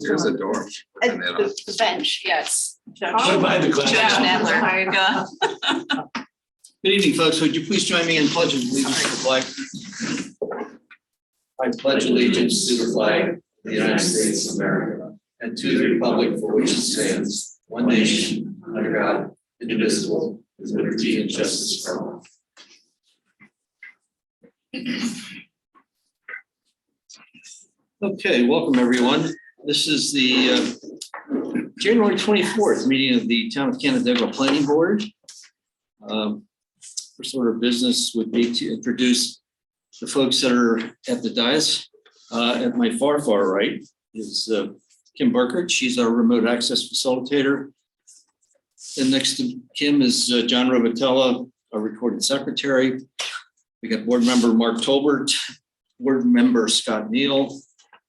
There's a door. And the bench, yes. Judge Behind the glass. Judge Nadler. Yeah. Good evening, folks. Would you please join me in pledging allegiance to the flag? I pledge allegiance to the flag of the United States of America and to the republic for which it stands, one nation, under God, indivisible, with liberty and justice for all. Okay, welcome everyone. This is the January 24th meeting of the Town of Canandaigua Planning Board. First order of business would be to introduce the folks that are at the dais. At my far right is Kim Burkert. She's our remote access facilitator. And next to Kim is John Robitella, our recording secretary. We got board member Mark Tolbert, board member Scott Neal,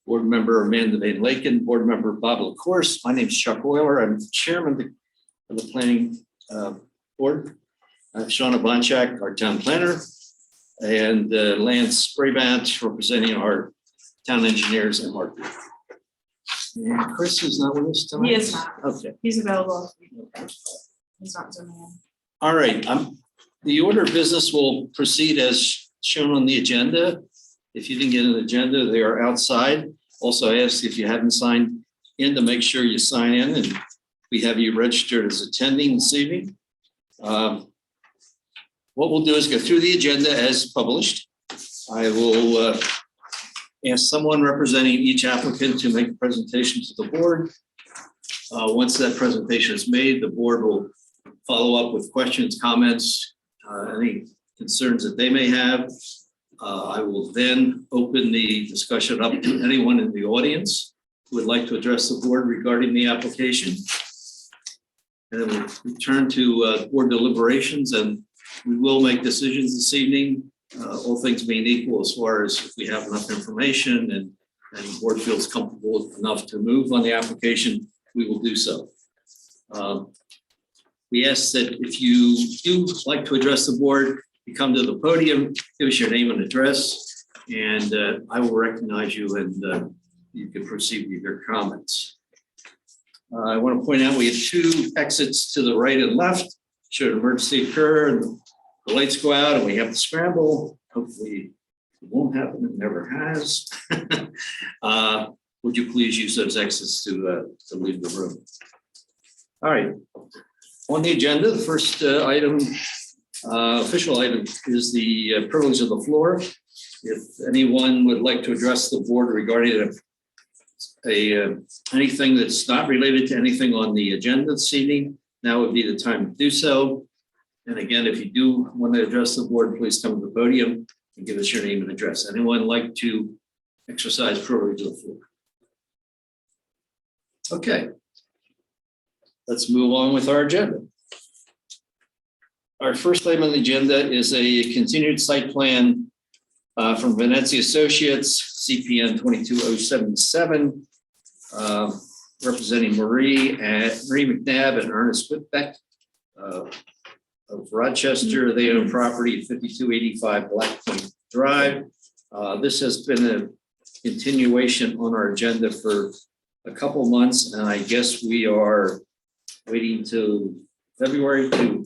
board member Amanda Van Laken, board member Bob LaCourse. My name is Chuck Euler. I'm chairman of the planning board. Shauna Bonchak, our town planner, and Lance Brabant, representing our town engineers and Mark. And Chris is not with us tonight? He is not. Okay. He's available. He's not zooming in. All right. The order of business will proceed as shown on the agenda. If you didn't get an agenda, they are outside. Also, I ask if you haven't signed in to make sure you sign in, and we have you registered as attending this evening. What we'll do is go through the agenda as published. I will ask someone representing each applicant to make a presentation to the board. Once that presentation is made, the board will follow up with questions, comments, any concerns that they may have. I will then open the discussion up to anyone in the audience who would like to address the board regarding the application. And then we'll return to board deliberations, and we will make decisions this evening, all things being equal, as far as if we have enough information and the board feels comfortable enough to move on the application, we will do so. We ask that if you do like to address the board, you come to the podium, give us your name and address, and I will recognize you, and you can proceed with your comments. I want to point out we have two exits to the right and left. Should an emergency occur and the lights go out and we have to scramble, hopefully it won't happen, it never has. Would you please use those exits to leave the room? All right, on the agenda, the first item, official item, is the privilege of the floor. If anyone would like to address the board regarding anything that's not related to anything on the agenda this evening, now would be the time to do so. And again, if you do want to address the board, please come to the podium and give us your name and address. Anyone like to exercise privilege of the floor? Okay. Let's move on with our agenda. Our first item on the agenda is a continued site plan from Venezia Associates, CPN 22077, representing Marie McNabb and Ernest Whitbeck of Rochester. They own property at 5285 Black Point Drive. This has been a continuation on our agenda for a couple months, and I guess we are waiting till February to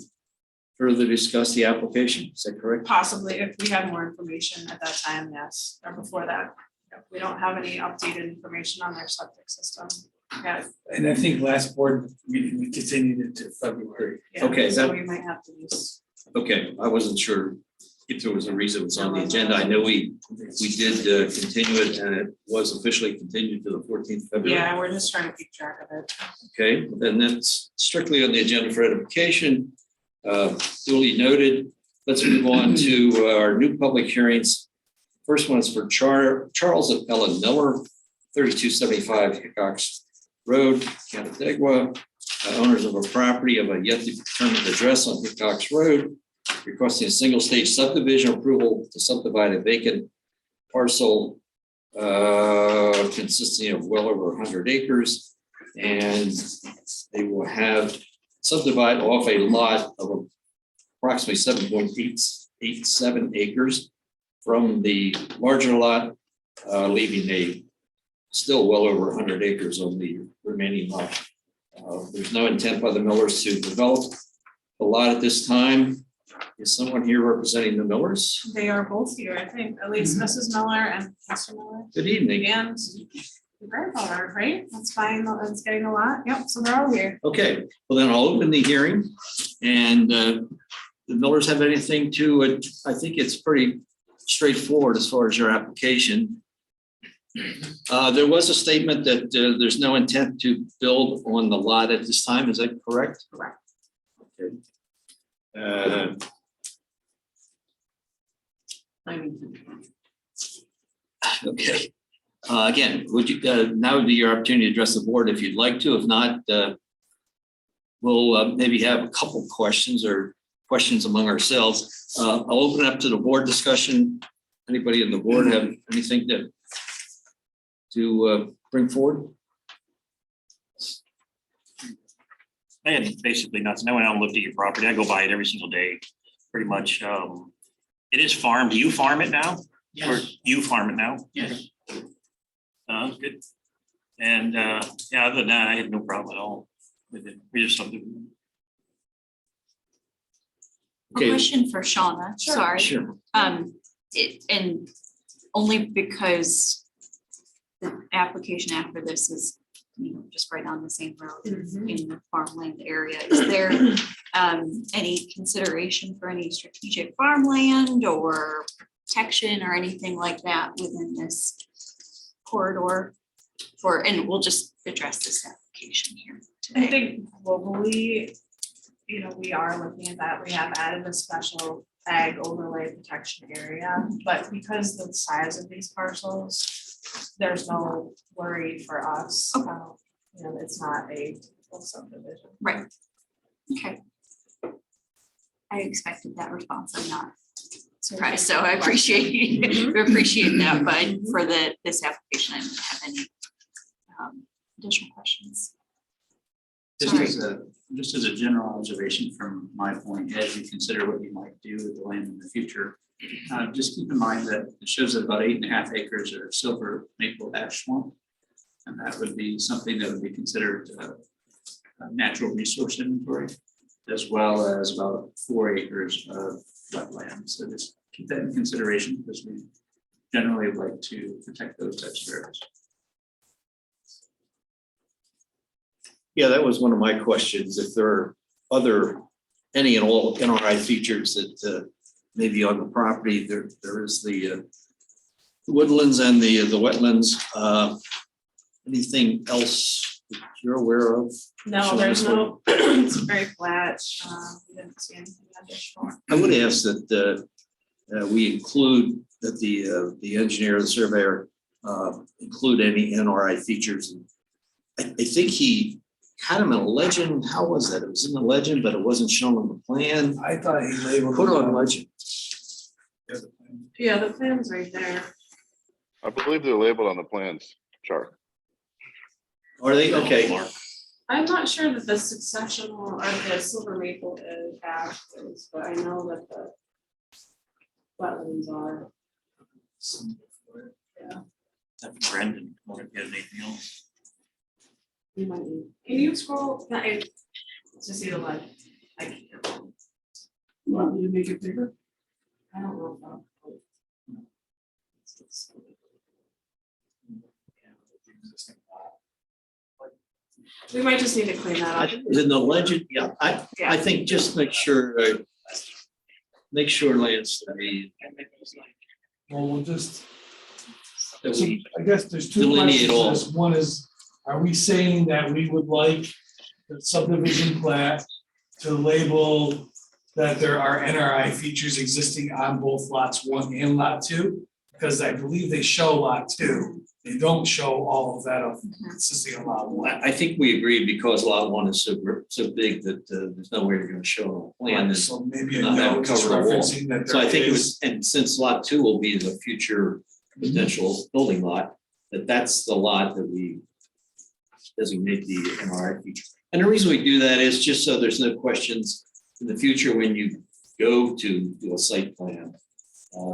further discuss the application. Is that correct? Possibly, if we have more information at that time, yes, or before that. We don't have any updated information on their septic system. Yeah. And I think last board meeting, we continued it to February. Yeah, Okay, so that- we might have to use. Okay, I wasn't sure if there was a reason it was on the agenda. I know we did continue it, and it was officially continued to the 14th of February. Yeah, we're just trying to keep track of it. Okay, then that's strictly on the agenda for edification. Duly noted. Let's move on to our new public hearings. First one is for Charles and Ellen Miller, 3275 Hickox Road, Canandaigua, owners of a property of a yet to be determined address on Hickox Road, requesting a single stage subdivision approval to subdivide a vacant parcel consisting of well over 100 acres. And they will have subdivide off a lot of approximately 7.87 acres from the larger lot, leaving a still well over 100 acres on the remaining lot. There's no intent by the Millers to develop the lot at this time. Is someone here representing the Millers? They are both here, I think, at least Mrs. Miller and Mr. Miller. Good evening. And the grandfather, right? That's fine, that's getting a lot. Yep, so they're all here. Okay, well then I'll open the hearing, and the Millers have anything to, I think it's pretty straightforward as far as your application. There was a statement that there's no intent to build on the lot at this time, is that correct? Correct. Okay. Okay. Again, would you, now would be your opportunity to address the board if you'd like to. If not, we'll maybe have a couple questions or questions among ourselves. I'll open up to the board discussion. Anybody in the board have anything to bring forward? I had basically nothing. I went out and looked at your property. I go by it every single day, pretty much. It is farmed. Do you farm it now? Or you farm it now? Yes. Good. And yeah, other than that, I had no problem at all with it. We just something. A Okay. question for Shauna, Sure. sorry. Sure. And only because the application after this is, just right on the same road in the farmland area. Is there any consideration for any strategic farmland or protection or anything like that within this corridor? And we'll just address this application here I today. think globally, we are looking at that. We have added a special ag overlay protection area, but because of the size of these parcels, there's no worry for us. It's not a full subdivision. Right. Okay. I expected that response. I'm not surprised, so I appreciate that, but for this application, I don't have any additional questions. Just as a general observation from my point, as you consider what you might do with the land in the future, just keep in mind that it shows that about 8.5 acres are silver maple ash swamp. And that would be something that would be considered a natural resource inventory, as well as about 4 acres of wetland. So just keep that in consideration because we generally like to protect those types of areas. Yeah, that was one of my questions. If there are any and all NRI features that may be on the property, there is the woodlands and the wetlands. Anything else that you're aware of? No, Sure, there's this no, it's very flat. We didn't see anything additional. I would ask that we include that the engineer, the surveyor, include any NRI features. And I think he had them in a legend. How was that? It was in the legend, but it wasn't shown on the plan. I thought he labeled. Put it on legend. Yeah, the plan's right there. I believe they're labeled on the plans chart. Are they? Okay. I'm not sure that the successional or the silver maple is actors, but I know that the wetlands are. Brendan, or if you have anything else. You might need. Can you scroll? To see the line. I can't. Want me to make it bigger? I don't know if I'll. We might just need to clean that I up. think it was in the legend. Yeah, I think just make sure, Lance, that Well, we'll just, that so we I guess there's two delineate questions. all. to this. One is, are we saying that we would like the subdivision plat to label that there are NRI features existing on both lots 1 and lot 2? Because I believe they show lot 2. They don't show all of that of consisting of lot 1. I think we agree because lot 1 is so big that there's no way you're gonna show on the plan. And So maybe a not have it note just cover the wall. referencing that so I there think it is. was, and since lot 2 will be the future potential building lot, that's the lot that we designate the MRI feature. And the reason we do that is just so there's no questions in the future when you go to do a site plan,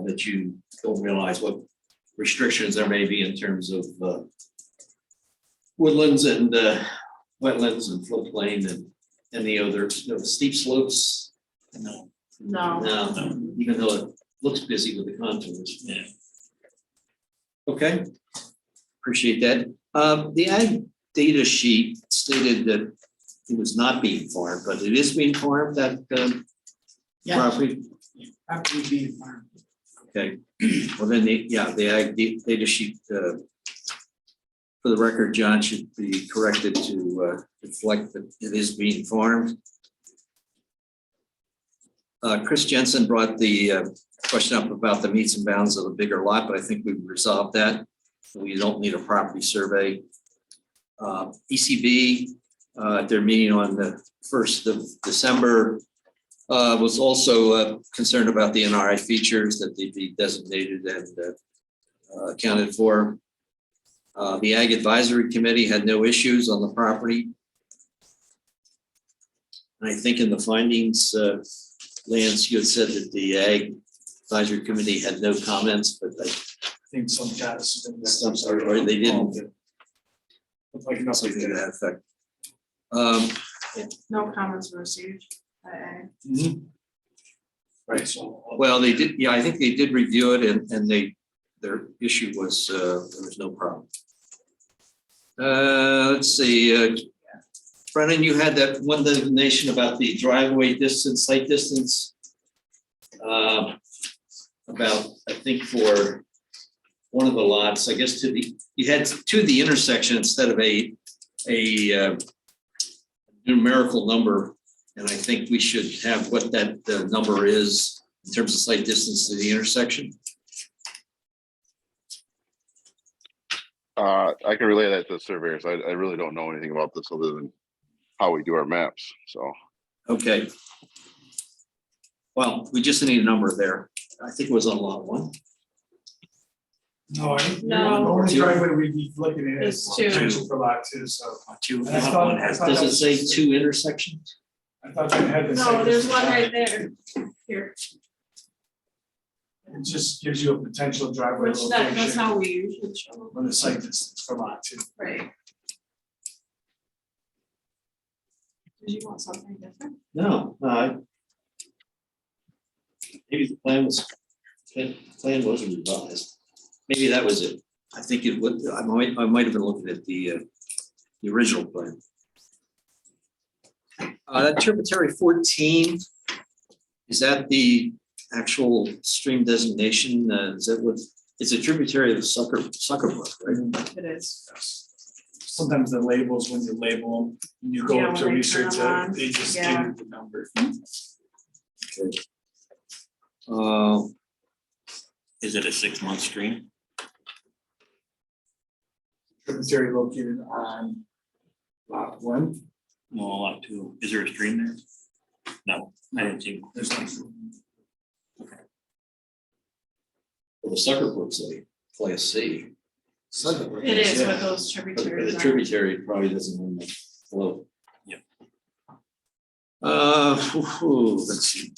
that you don't realize what restrictions there may be in terms of woodlands and wetlands and floodplain and any other, steep slopes? No. No. Even though it looks busy with the contours. Yeah. Okay, appreciate that. The ag data sheet stated that it was not being farmed, but it is being farmed, that property? After we be farmed. Okay, well then, the ag data sheet, for the record, John, should be corrected to reflect that it is being farmed. Chris Jensen brought the question up about the meets and bounds of the bigger lot, but I think we've resolved that. We don't need a property survey. ECB, at their meeting on the 1st of December, was also concerned about the NRI features that they be designated and accounted for. The Ag Advisory Committee had no issues on the property. And I think in the findings, Lance, you had said that the Ag Advisory Committee had no comments, but I think some guys. or they didn't. Look like nothing Something to did. that effect. No comments were received. Right, so. Well, they did, yeah, I think they did review it and their issue was, there was no problem. Let's see, Brennan, you had that one designation about the driveway distance, site distance. About, I think for one of the lots, I guess you had to the intersection instead of a numerical number. And I think we should have what that number is in terms of site distance to the intersection. I can relay that to the surveyors. I really don't know anything about this other than how we do our maps, so. Okay. Well, we just need a number there. I think it was on lot 1. No, No. the only driveway we'd be looking at is It's two. potential for lot 2, so. Two, I thought- one I has, thought Does that it was say just- 2 intersections? I thought that had the. No, there's one right there. Here, It just gives you a potential driveway which that's location how we usually show. on the site distance for lot 2. Right. Did you want something different? No, maybe the plan wasn't revised. Maybe that was it. I think it would, I might have been looking at the original plan. That tributary 14, is that the actual stream designation? Is that what, it's a tributary of the Sucker Brook, right? It is. Sometimes the labels, when you label them, when you go Yeah, up to when they research turn 'em it, on, they just give yeah. you the number. Okay. is it a 6-month stream? Tributary located on lot 1. No, lot 2. Is there a stream there? No, I didn't see. There's not. Well, the Sucker Brook's a class C. It is Yeah. what those But tributaries the are. tributary probably doesn't own the flow. Yep. Let's see,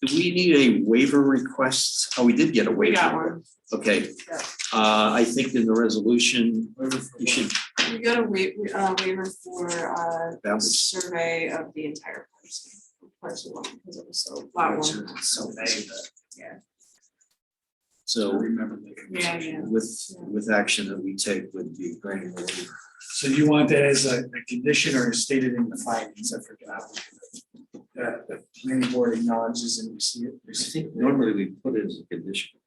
do we need a waiver request? Oh, we did get a waiver. We got one. Okay, Yeah. I think in the resolution, you should, We got a waiver for Boundary. survey of the entire parcel one, because it was so lot one. So vague. Yeah. so Remember making. Yeah. with action that we take would be granting the waiver. So you want that as a condition or stated in the findings? I forgot. That the planning board acknowledges and receive. I think normally we put it as a condition.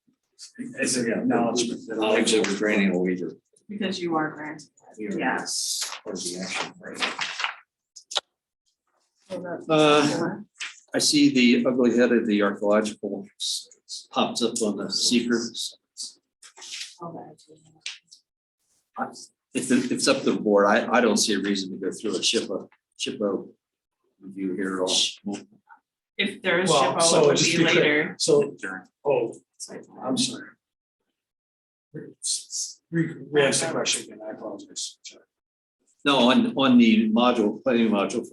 As an acknowledgement. that- Knowledge that we're granting a waiver. Because you are granted. Yes. Part of the action. So that- I see the ugly head of the archaeological pops up on the seeker. all that. It's up to the board. I don't see a reason to go through a SHPO review here at all. If there is Well, SHPO, so it would just be be clear. later. So, oh, Site plan. I'm sorry. Re-ask the question again, I apologize. No, on the module, planning module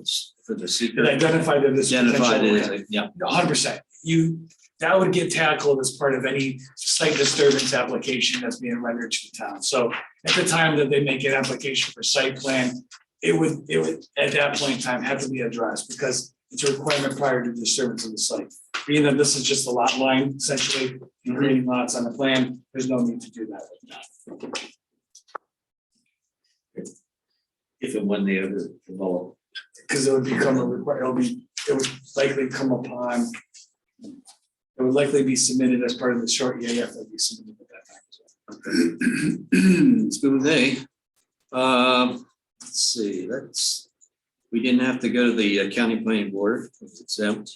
for the It seeker. identified that this. Identified potential- as, yeah, 100%. That would get tackled as part of any site disturbance application that's being rendered to the town. So at the time that they make an application for site plan, it would, at that point in time, have to be addressed, because it's a requirement prior to disturbance of the site. Being that this is just a lot line, essentially, and creating lots on the plan, there's no need to do that right now. If and when they ever develop. Because it would become a require, it would likely come upon. It would likely be submitted as part of the short EAF that we submitted at that time as well. Let's go with A. Let's see, we didn't have to go to the county planning board, it's exempt,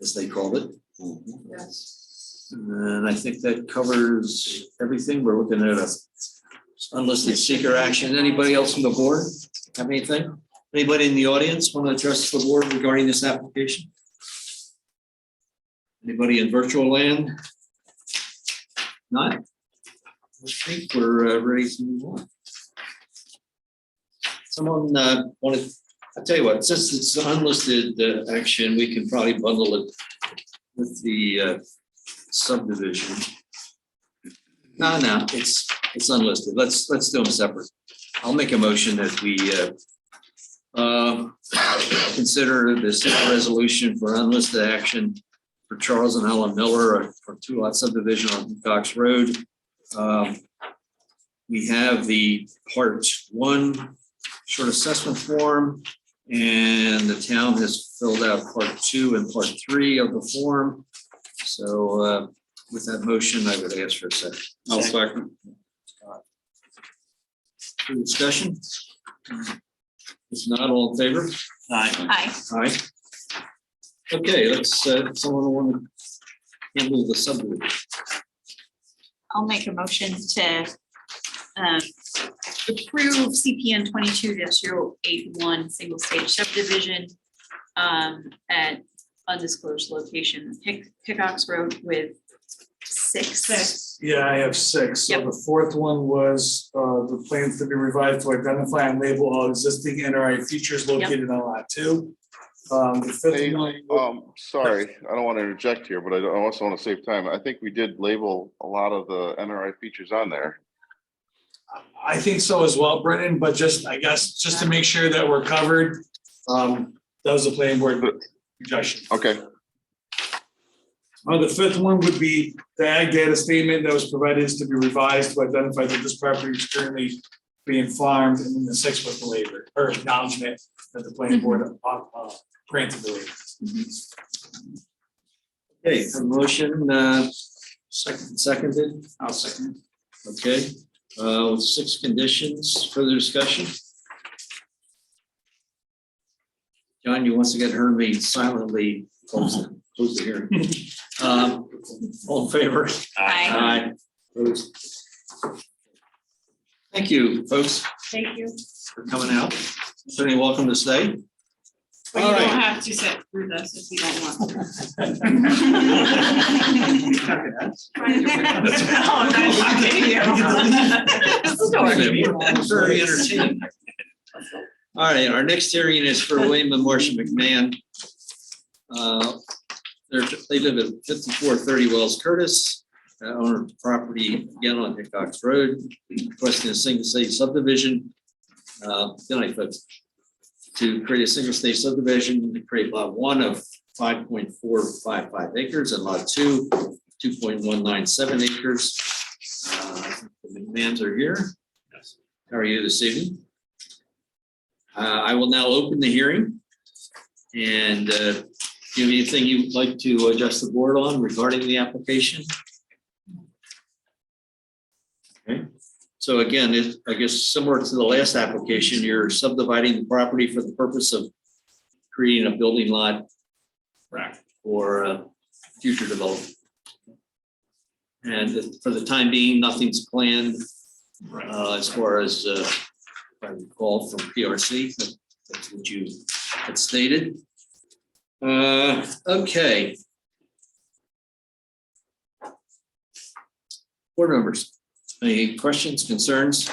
as they called it. Yes. And I think that covers everything. We're looking at a unlisted seeker action. Anybody else on the board have anything? Anybody in the audience want to address the board regarding this application? Anybody in virtual land? Not? I think we're ready to move on. Someone wanted, I'll tell you what, since it's unlisted action, we can probably bundle it with the subdivision. No, it's unlisted. Let's do them separate. I'll make a motion that we consider this resolution for unlisted action for Charles and Helen Miller for 2-lot subdivision on Cox Road. We have the part 1 short assessment form, and the town has filled out part 2 and part 3 of the form. So with that motion, I would ask for a second. I'll second. Any discussion? If not, all in favor? Hi, Aye. Okay, let's, someone want to handle the subdivision. I'll make a motion to approve CPN 22-081 single stage subdivision at undisclosed location, Hickox Road with 6. Yeah, I have 6. So Yep. the 4th one was the plans to be revised to identify and label all existing NRI features located on lot 2. The 5th Hey, one. sorry, I don't want to interject here, but I also want to save time. I think we did label a lot of the NRI features on there. I think so as well, Brendan, but I guess, just to make sure that we're covered, that was the planning board suggestion. Okay, The 5th one would be the ag data statement that was provided is to be revised to identify that this property is currently being farmed, and then the 6th was the waiver or acknowledgement that the planning board granted the waiver. Okay, a motion, seconded, I'll second. okay, with 6 conditions, further discussion? John, you once again heard me silently close the hearing. All in favor? Aye. Opposed? Thank you, folks, Thank you. for coming out. Certainly welcome to stay. But All you don't right. have to sit through this if you don't want to. Oh, no, I'm kidding you. Very entertaining. All right, our next hearing is for William and Marcia McMahon. They live at 5430 Wells Curtis, owner of property again on Hickox Road, requesting a single stage subdivision. Good night, folks. To create a single stage subdivision, to create lot 1 of 5.455 acres and lot 2, 2.197 acres. The McMahons are here. How are you this evening? I will now open the hearing. And do you have anything you'd like to address the board on regarding the application? Okay, so again, I guess similar to the last application, you're subdividing the property for the purpose of creating a building lot for future development. And for the time being, nothing's planned as far as if I recall from PRC, that's what you had stated. Okay. Board members, any questions, concerns?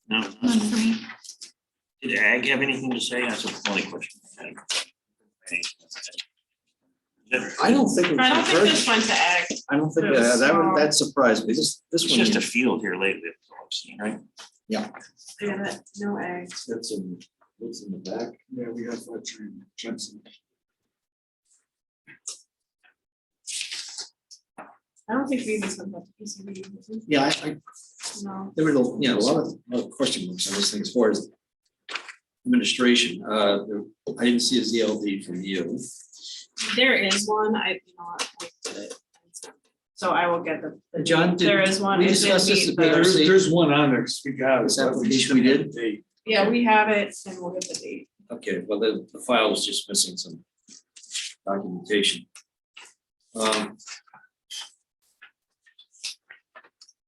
No, None for me. did Ag have anything to say? That's the only question. I had. I don't think. it was I don't think this converted. went to ag. I don't think it was that surprised me. This It's one. just here- a field here lately, that's all I've seen, right? Yeah, that, no ag. Got some woods in the back. Yeah, we have Jensen. I don't think we even sent that to PCB. Yeah, No. there were, a lot of question marks on this thing as far as administration. I didn't see a ZLD from you. There is one, I did it. So I will get the. John, did There is one. we It's in discuss this the- at the RC? There's one on there, 'cause we got. This application we did? Yeah, we have it and we'll get the date. Okay, well, the file is just missing some documentation.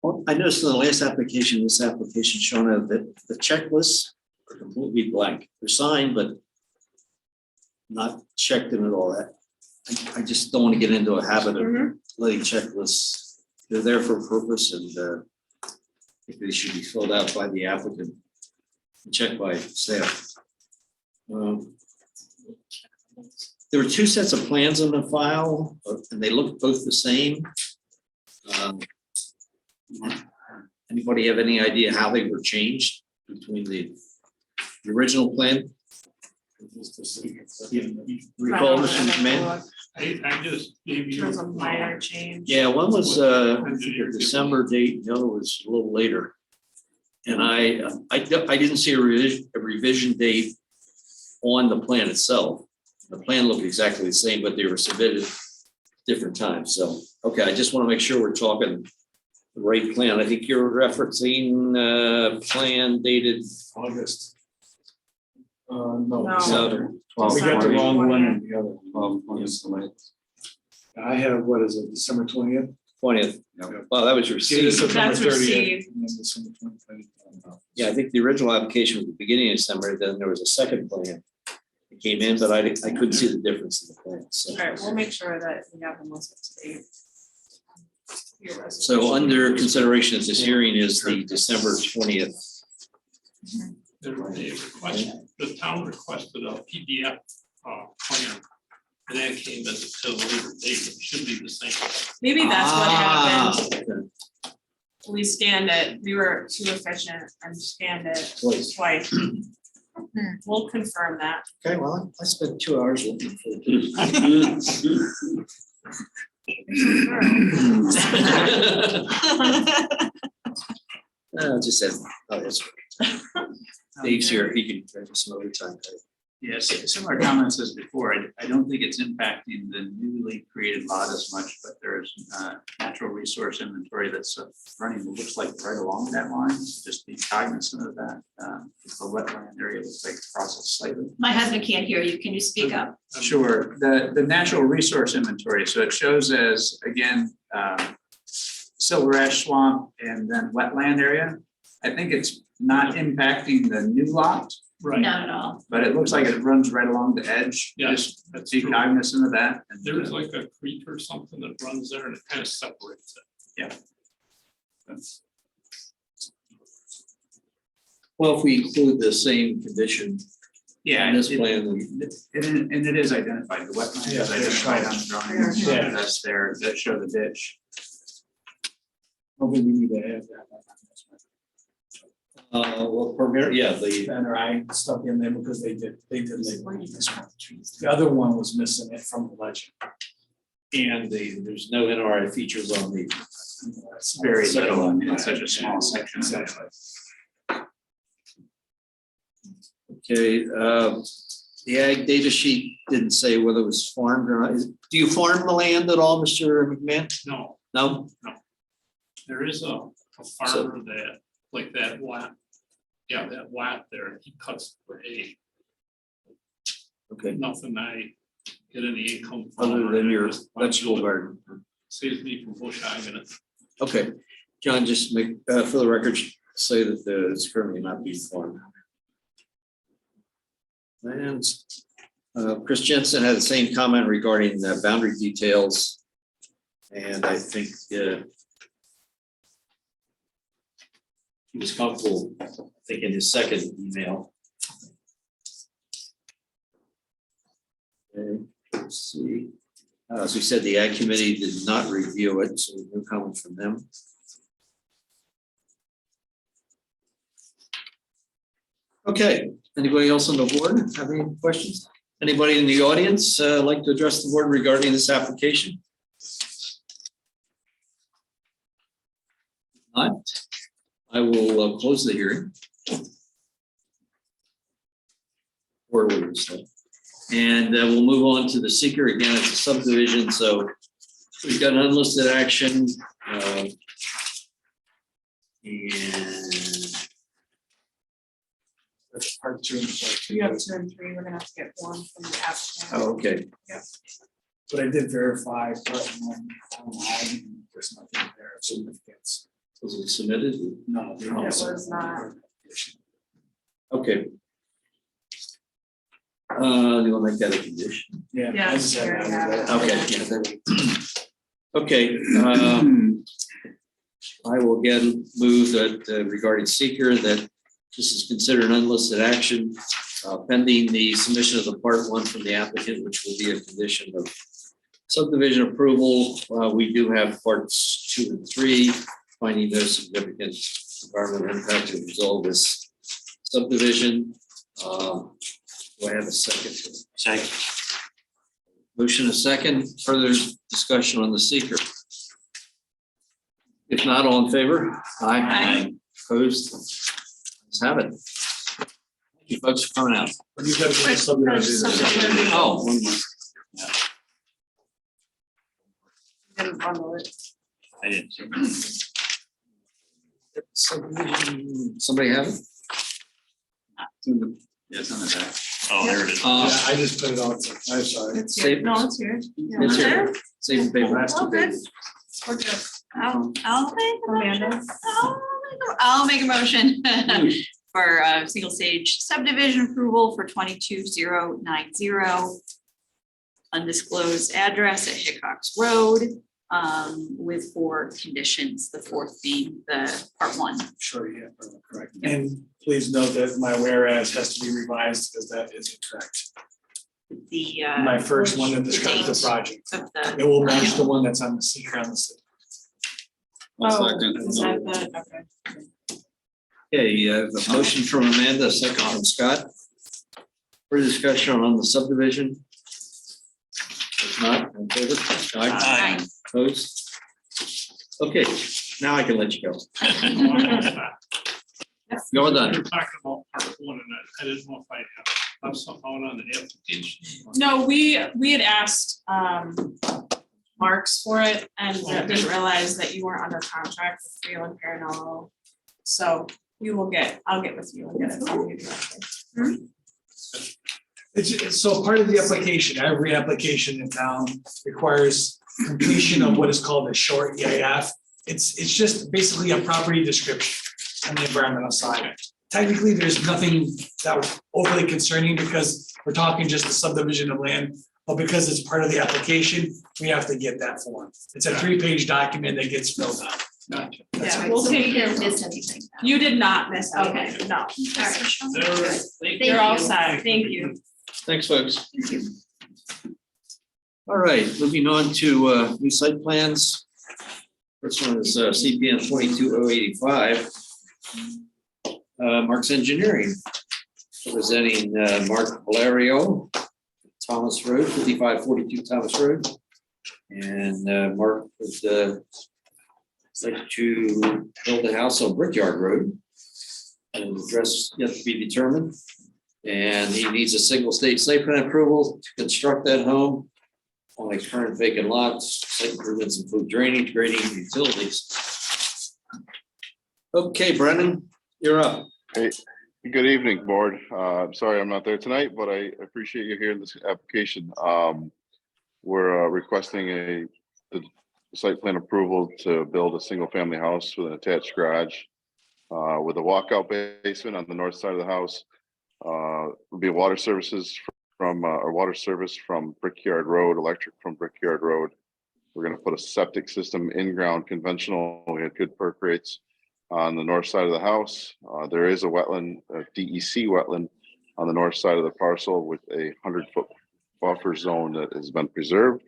Well, I noticed in the last application, this application shown that the checklists are completely blank. They're signed, but not checked in at all. That I just don't want to get into a habit of Mhm. letting checklists. They're there for a purpose, and I think they should be filled out by the applicant, and checked by staff. There were two sets of plans in the file, and they looked both the same. Anybody have any idea how they were changed between the original plan? Recall, Mr. Man? I just gave you. There's a minor change. Yeah, one was I think a December date, the other was a little later. And I didn't see a revision date on the plan itself. The plan looked exactly the same, but they were submitted different times. So, okay, I just want to make sure we're talking the right plan. I think you're referencing plan dated August. No. No. December. Well, We got the wrong one 20th. and the other. I have, what is it, December 20th? 20th. Well, that was Yeah, received. September That's 30th, received. and then December 20th. Yeah, I think the original application was the beginning of December, then there was a second plan. It came in, but I couldn't see the difference in the plan, so. All right, we'll make sure that we have the most up to date. Your resolution. So under consideration at this hearing is the December 20th. The town requested a PDF plan, and that came as a later date, it should be the same. Maybe that's what happened. Okay. We scanned it, we were too efficient and scanned it Twice. twice. We'll confirm that. Okay, well, I spent 2 hours looking for it. Just said, oh, that's right. Dave's here, he can try for some overtime. Yes, similar comments as before. I don't think it's impacting the newly created lot as much, but there's natural resource inventory that's running, looks like right along that line. Just be cognizant of that. The wetland area looks like process slightly. My husband can't hear you. Can you speak up? Sure, the natural resource inventory, so it shows as, again, silver ash swamp and then wetland area. I think it's not impacting the new lot, Not at all. but it looks like it runs right along the edge. Yeah, Just that's be true. cognizant of that. And, There is like a creek or something that runs there and it kind of separates it. That's- Well, if we include the same condition Yeah, in this it- plan, and it is identified, the wetland is Yeah, identified on the drawing. Yeah. That's there, that show the ditch. Probably we need to add that. well, primarily, yeah, the, NRI stuck in there because they did label this one. The other one was missing it from the legend. and there's no NRI features on the. It's very little, I mean, it's such a small section. Exactly. Okay, the ag data sheet didn't say whether it was farmed or not. Do you farm the land at all, Mr. McMahon? No, No? there is a farmer that, like that lot, yeah, that lot there, he cuts for hay. Okay, Nothing I get any income from. other than your vegetable garden. Saves me from bush hogging it. Okay, John, just make, for the record, say that it's currently not being farmed. And Chris Jensen had the same comment regarding the boundary details. And I think he was comfortable, I think, in his second email. Okay, let's see. As we said, the Ag Committee did not review it, so no comment from them. Okay, anybody else on the board have any questions? Anybody in the audience like to address the board regarding this application? Not, I will close the hearing. Or we'll stay. And we'll move on to the seeker. Again, it's a subdivision, so we've got an unlisted action. And That's part 2 and part 2. You have 2 and 3, we're gonna have to get one from the applicant. oh, okay, But I did verify part 1 online, and there's nothing there of significance. was it submitted? No. they It don't was not. Okay. You want to make that a condition? Yeah. Yeah, I just had sure, that. Okay. I will again move that regarding seeker, that this is considered unlisted action pending the submission of the part 1 from the applicant, which will be a condition of subdivision approval. We do have parts 2 and 3, finding no significant environmental impact to resolve this subdivision. Do I have a second? Second. Motion a second, further discussion on the seeker. If not, all in favor? Aye. Opposed? Let's have it. Thank you folks for coming out. But you gotta go to subdivision. Oh, one more. Didn't bundle it. I didn't. Subdivision, somebody have it? Yeah, it's on the back. Oh, there it is. Yeah, I just put it on, I'm sorry. It's Save- here, no, it's here. Yeah. It's here. Save the paper. Last two Oh, good. pages. We're good. Amanda. Amanda. I'll make a motion for a single stage subdivision approval for 22090. Undisclosed address at Hickox Road, with 4 conditions, the 4th being the part 1. Sure, yeah, correct. And please note that my whereas has to be revised because that is incorrect. The My first one that describes the project. of the. It will match the one that's on the secret on the site. Oh, is that the, okay. Okay, a motion from Amanda, a second from Scott. Further discussion on the subdivision? If not, in favor? Aye. Opposed? Okay, now I can let you go. You're done. We were talking about part 1 and I didn't know if I have something out on the application. No, we had asked Marks for it and didn't realize that you weren't under contract with Freeland and Paranello. So I'll get with you and get it from you directly. It's so part of the application, every application in town requires completion of what is called a short EAF. It's just basically a property description on the environmental side. Technically, there's nothing that was overly concerning because we're talking just a subdivision of land. But because it's part of the application, we have to get that form. It's a 3-page document that gets filled out. Gotcha. Yeah, we'll take care of it. Miss anything. You did not miss Okay. anything, no. There, thank You're all you. set, thank you. Thanks, folks. All right, moving on to new site plans. First one is CPN 22085. Mark's Engineering, representing Mark Valerio, Thomas Road, 5542 Thomas Road. And Mark would like to build a house on Brickyard Road. And the address yet to be determined. And he needs a single stage site plan approval to construct that home on a current vacant lot. Site improvements include drainage, grading, and utilities. Okay, Brennan, you're up. Hey, good evening, board. I'm sorry I'm not there tonight, but I appreciate you hearing this application. We're requesting the site plan approval to build a single family house with an attached garage with a walkout basement on the north side of the house. Will be water services from our water service from Brickyard Road, electric from Brickyard Road. We're going to put a septic system in ground conventional. We had good perk rates on the north side of the house. There is a wetland, a DEC wetland on the north side of the parcel with a 100-foot buffer zone that has been preserved.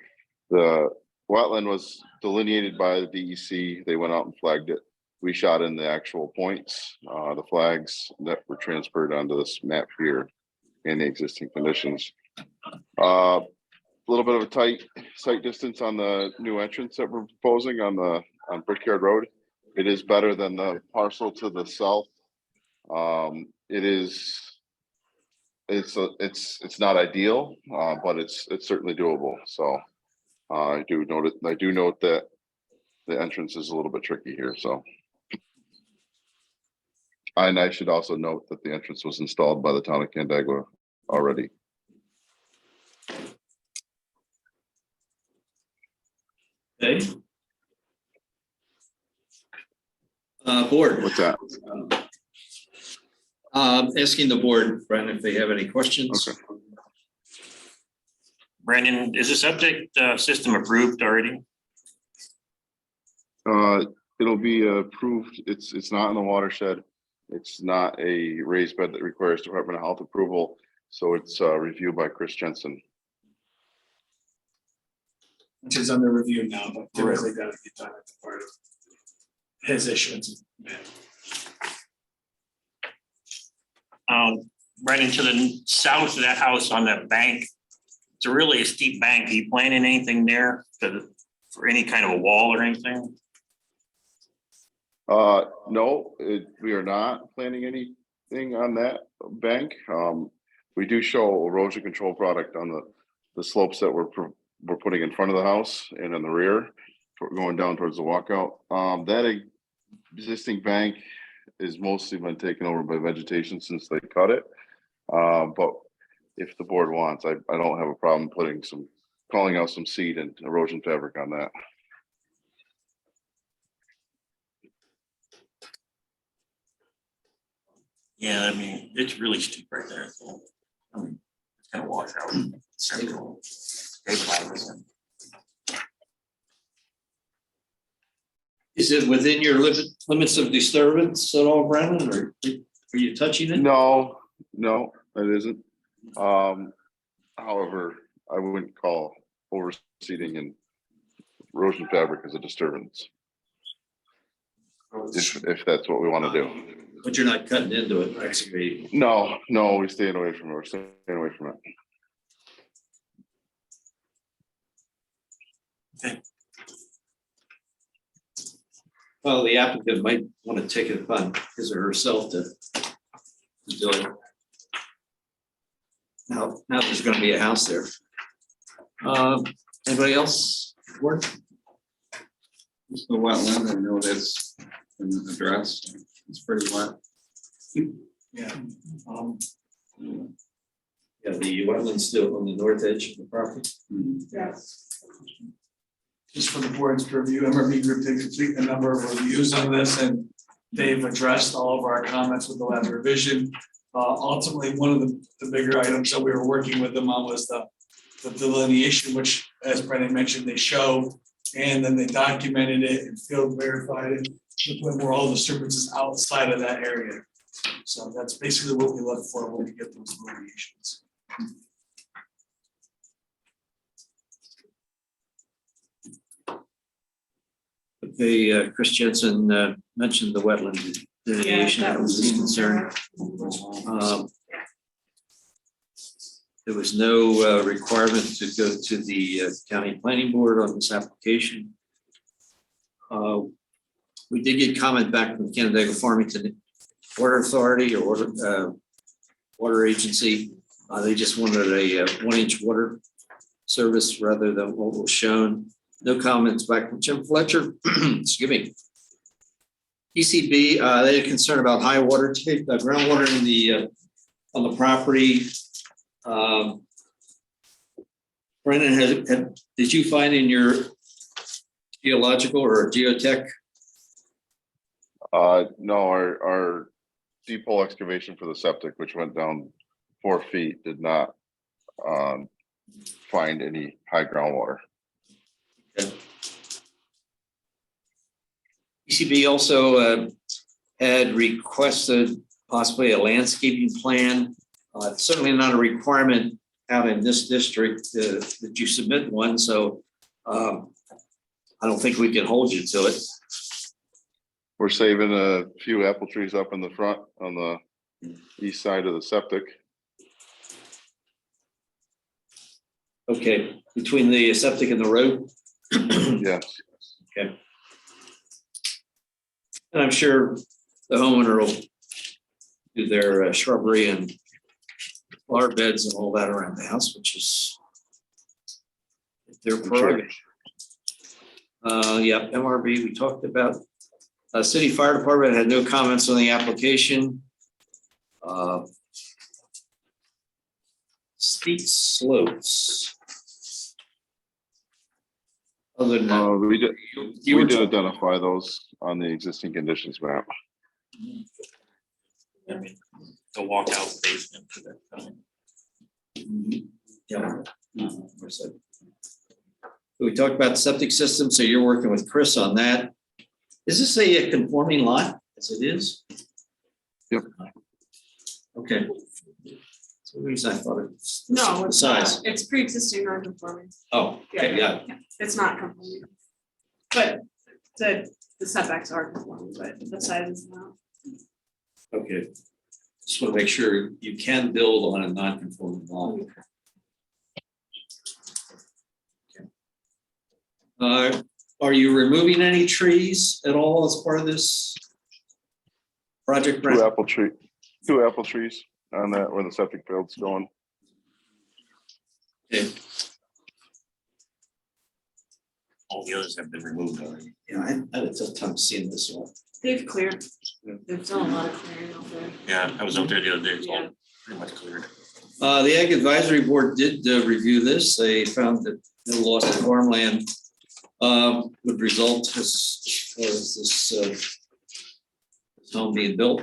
The wetland was delineated by the DEC. They went out and flagged it. We shot in the actual points, the flags that were transferred onto this map here in the existing conditions. A little bit of a tight sight distance on the new entrance that we're proposing on Brickyard Road. It is better than the parcel to the south. It's not ideal, but it's certainly doable. So I do note that the entrance is a little bit tricky here, so. And I should also note that the entrance was installed by the town of Canandaigua already. Okay. Board, What's that? asking the board, Brandon, if they have any questions. Okay. Brandon, is the septic system approved already? It'll be approved. It's not in the watershed. It's not a raised bed that requires Department of Health approval. So it's reviewed by Chris Jensen. Which is under review now, but typically gotta get done at the part of his issuance. Brandon, to the south of that house on that bank, it's a really steep bank. Are you planning anything there for any kind of a wall or anything? No, we are not planning anything on that bank. We do show erosion control product on the slopes that we're putting in front of the house and in the rear, going down towards the walkout. That existing bank is mostly been taken over by vegetation since they cut it. But if the board wants, I don't have a problem calling out some seed and erosion fabric on that. Yeah, I mean, it's really steep right there. So, I mean, it's gonna wash out. Central. Is it within your limits of disturbance at all, Brandon, or are you touching it? No, it isn't. However, I wouldn't call overseeding and erosion fabric as a disturbance. If that's what we want to do. But you're not cutting into it, excavating. No, we're staying away from it. Okay. Well, the applicant might want to take it upon his or herself to do it. Now there's going to be a house there. Anybody else? Word? It's the wetland, I know that's been addressed, it's pretty wet. Yeah. Yeah, the wetland's still on the north edge of the property. Yes. Just for the board's purview, MRB Group did complete a number of reviews on this, and they've addressed all of our comments with the last revision. Ultimately, one of the bigger items that we were working with them on was the delineation, which, as Brendan mentioned, they show, and then they documented it and field verified it when we're all disturbances outside of that area. So that's basically what we look for when we get those delineations. Okay, Chris Jensen mentioned the wetland delineation, that was his concern. There was no requirement to go to the county planning board on this application. We did get comment back from Canandaigua Farmington Water Authority or water agency. They just wanted a 1-inch water service rather than what was shown. No comments back from Jim Fletcher. Excuse me. ECB, they had concern about high water table, groundwater in the on the property. Brendan, did you find in your geological or geotech? No, our deep hole excavation for the septic, which went down 4 feet, did not find any high groundwater. Okay. ECB also had requested possibly a landscaping plan. Certainly not a requirement out in this district that you submit one. So I don't think we can hold you to it. We're saving a few apple trees up in the front on the east side of the septic. Okay, between the septic and the road. Yes, Okay. And I'm sure the homeowner will do their shrubbery and flower beds and all that around the house, which is their prerogative. Yeah, MRB, we talked about. City Fire Department had no comments on the application. Steep slopes. Other than that, we did, you we were did talking- identify those on the existing conditions map. I mean, the walkout basement for that. Yeah. Where's that? We talked about the septic system, so you're working with Chris on that. Is this a conforming lot as it is? Yep. Okay. So the reason I thought it's. No, the it's size. not. It's pre-existing non-conforming. Oh, okay, yeah. It's not conforming. But the setbacks are conforming, but the size is not. Okay. Just want to make sure you can build on a non-conforming lot. Are you removing any trees at all as part of this project? Brent? Two apple trees on that where the septic field's going. Okay. All the others have been removed already. Yeah, I had a tough time seeing this one. They've cleared. They've done a lot of clearing out there. Yeah, I was out there the other day, it's all pretty much cleared. The Ag Advisory Board did review this. They found that no loss of farmland would result as far as this home being built.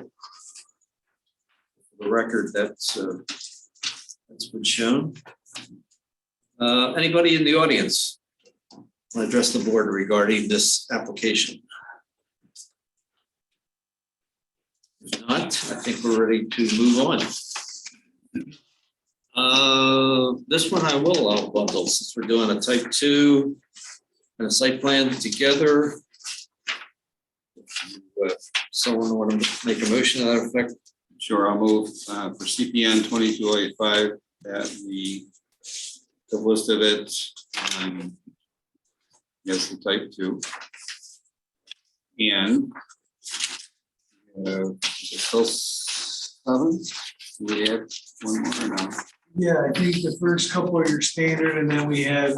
For the record, that's been shown. Anybody in the audience want to address the board regarding this application? If not, I think we're ready to move on. This one I will allow bundle since we're doing a type 2 and a site plan together. Someone want to make a motion to that effect? Sure, I'll move for CPN 22085 that we have listed it. Yes, the type 2. And still 7. Do we have one more or no? Yeah, I think the first couple are your standard, and then we had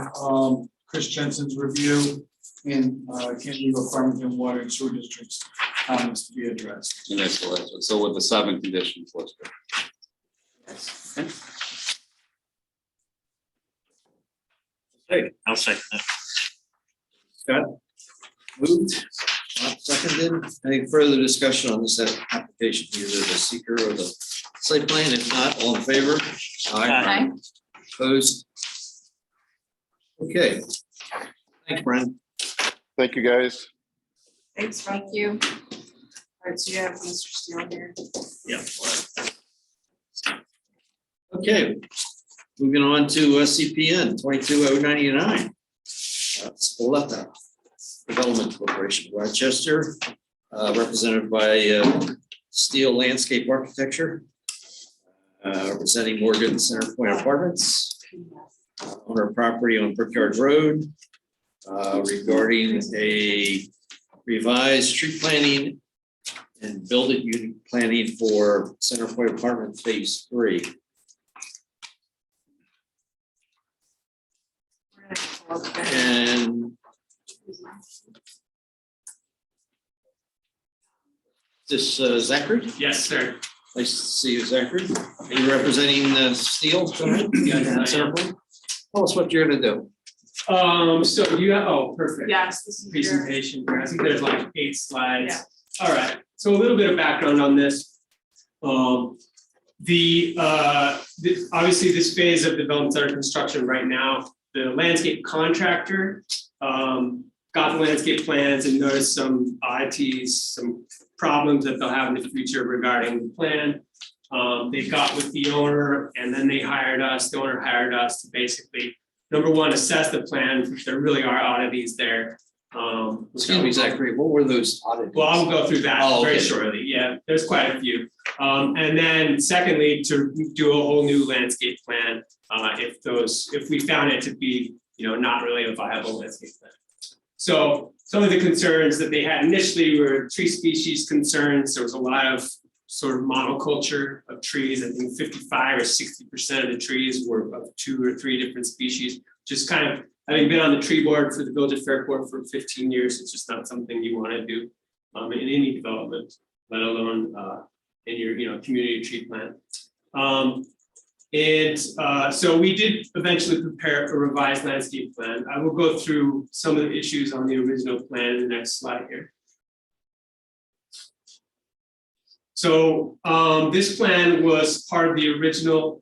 Chris Jensen's review and Kent Eagle Farmington Water and Sewer District's comments to be addressed. And that's the last one. So with the 7 conditions listed. Okay. Hey, I'll second that. Scott? Moved, Bob seconded. Any further discussion on this application, either the seeker or the site plan? If not, all in favor? Aye. Opposed? Okay. Thanks, Brian. Thank you, guys. Thanks, Frank. Thank you. All right, so you have Mr. Steele here. Yeah. Okay, moving on to CPN 22099. Spoletta Development Corporation, Rochester, represented by Steel Landscape Architecture, representing Morgan Center Point Apartments, owner of property on Brickyard Road, regarding a revised street planning and building unit planning for Center Point Apartment Phase 3. And this Zachary? Yes, sir. Nice to see you, Zachary. Are you representing Steel tonight? Yes, I am. Tell us what you're gonna do. So you have, oh, perfect. Yes, this is your. Presentation here. I think there's like 8 slides. Yeah. All right, so a little bit of background on this. Obviously this phase of development under construction right now, the landscape contractor got the landscape plans and noticed some oddities, some problems that they'll have in the future regarding the plan. They got with the owner and then they hired us, the owner hired us to basically number one, assess the plan, if there really are oddities there. Excuse me, Zachary, what were those oddities? Well, I'll go through that Oh, very okay. shortly. Yeah, there's quite a few. And then secondly, to do a whole new landscape plan, if we found it to be, not really a viable landscape plan. So some of the concerns that they had initially were tree species concerns. There was a lot of sort of monoculture of trees. I think 55 or 60% of the trees were of 2 or 3 different species, just kind of, having been on the tree board for the Village of Fairport for 15 years, it's just not something you want to do in any development, let alone in your community tree plan. So we did eventually prepare a revised landscape plan. I will go through some of the issues on the original plan in the next slide here. So this plan was part of the original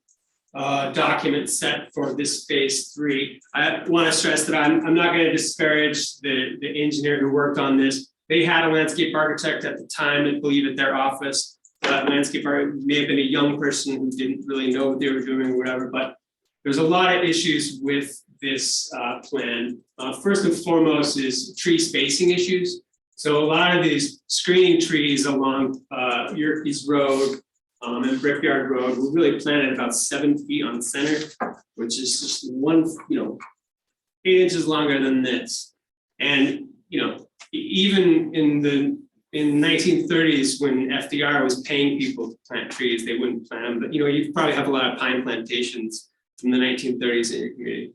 document set for this phase 3. I want to stress that I'm not going to disparage the engineer who worked on this. They had a landscape architect at the time, I believe, at their office. That landscape architect may have been a young person who didn't really know what they were doing or whatever, but there's a lot of issues with this plan. First and foremost is tree spacing issues. So a lot of these screening trees along Yerkes Road and Brickyard Road were really planted about 7 feet on center, which is just 8 inches longer than this. And even in the 1930s, when FDR was paying people to plant trees, they wouldn't plant them. But you probably have a lot of pine plantations from the 1930s in your community.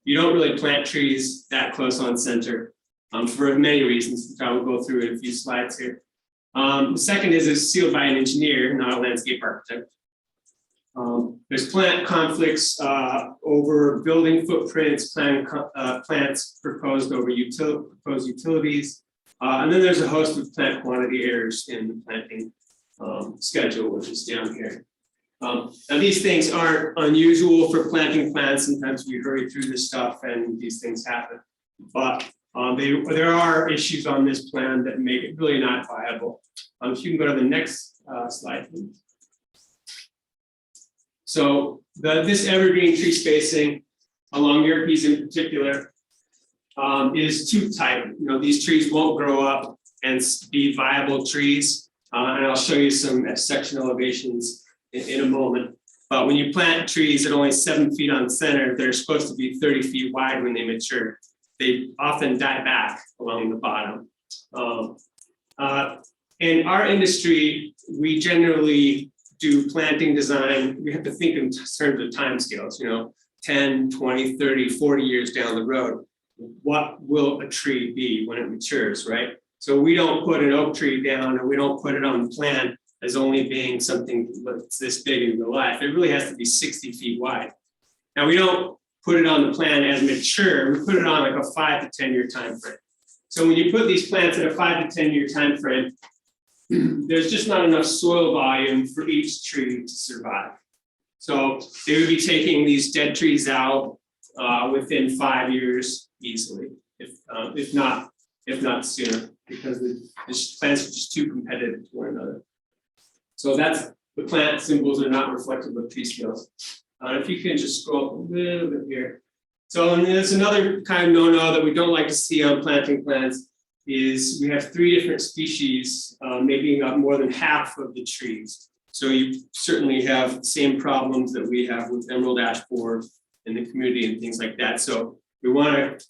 You don't really plant trees that close on center for many reasons, which I will go through in a few slides here. The second is it's sealed by an engineer, not a landscape architect. There's plant conflicts over building footprints, plants proposed over proposed utilities. And then there's a host of plant quantity errors in the planting schedule, which is down here. Now these things aren't unusual for planting plants. Sometimes we hurry through this stuff and these things happen. But there are issues on this plan that make it really not viable. If you can go to the next slide, please. So this evergreen tree spacing along Yerkes in particular is too tight. These trees won't grow up and be viable trees. And I'll show you some section elevations in a moment. But when you plant trees at only 7 feet on center, they're supposed to be 30 feet wide when they mature. They often die back along the bottom. In our industry, we generally do planting design. We have to think in terms of timescales, 10, 20, 30, 40 years down the road. What will a tree be when it matures, right? So we don't put an oak tree down and we don't put it on the plan as only being something that's this big in real life. It really has to be 60 feet wide. Now we don't put it on the plan as mature, we put it on like a 5 to 10 year time frame. So when you put these plants at a 5 to 10 year time frame, there's just not enough soil volume for each tree to survive. So they would be taking these dead trees out within 5 years easily, if not sooner, because the plants are just too competitive to one another. So that's the plant symbols are not reflective of tree scales. If you can just scroll up a little bit here. So and there's another kind of no-no that we don't like to see on planting plants is we have 3 different species making up more than half of the trees. So you certainly have the same problems that we have with emerald ash borer in the community and things like that. So we want to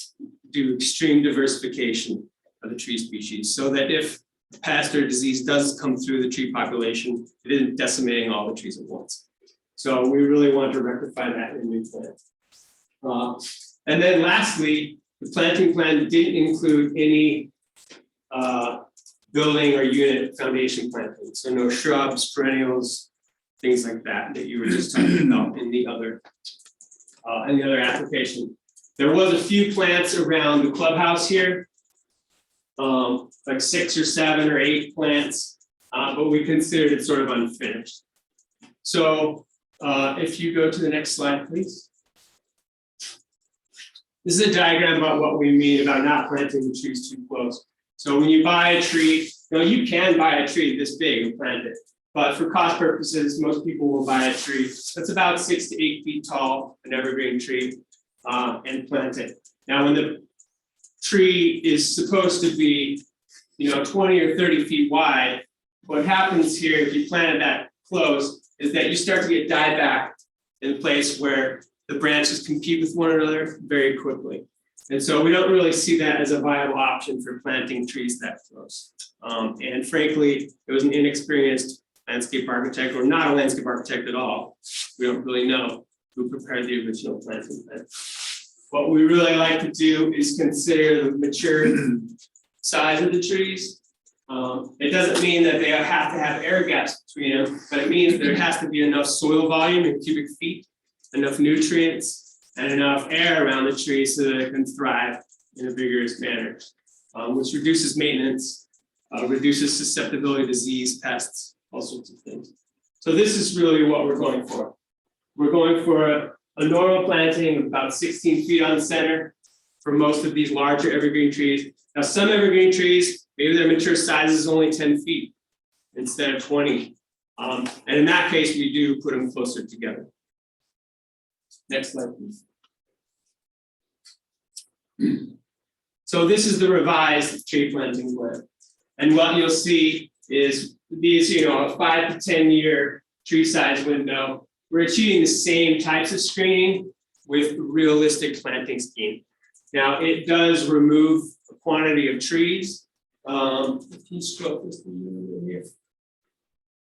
do extreme diversification of the tree species so that if pest or disease does come through the tree population, it isn't decimating all the trees at once. So we really want to rectify that in new plants. And then lastly, the planting plan didn't include any building or unit foundation planting. So no shrubs, perennials, things like that that you were just talking about in the other application. There was a few plants around the clubhouse here, like 6 or 7 or 8 plants, but we considered it sort of unfinished. So if you go to the next slide, please. This is a diagram about what we mean about not planting the trees too close. So when you buy a tree, you can buy a tree this big and plant it. But for cost purposes, most people will buy a tree that's about 6 to 8 feet tall, an evergreen tree. and plant it. Now, when the tree is supposed to be, 20 or 30 feet wide, what happens here, if you plant it that close, is that you start to get dieback in a place where the branches compete with one another very quickly. And so we don't really see that as a viable option for planting trees that close. And frankly, it was an inexperienced landscape architect, or not a landscape architect at all. We don't really know who prepared the original planting plan. What we really like to do is consider the mature size of the trees. It doesn't mean that they have to have air gaps between them, but it means there has to be enough soil volume in cubic feet, enough nutrients, and enough air around the tree so that it can thrive in a vigorous manner, which reduces maintenance, reduces susceptibility to disease, pests, all sorts of things. So this is really what we're going for. We're going for a normal planting of about 16 feet on center for most of these larger evergreen trees. Now, some evergreen trees, maybe their mature size is only 10 feet instead of 20. And in that case, we do put them closer together. Next slide, please. So this is the revised tree planting plan. And what you'll see is these, a 5 to 10 year tree size window. We're achieving the same types of screening with realistic planting scheme. Now, it does remove a quantity of trees. If you scroll this here.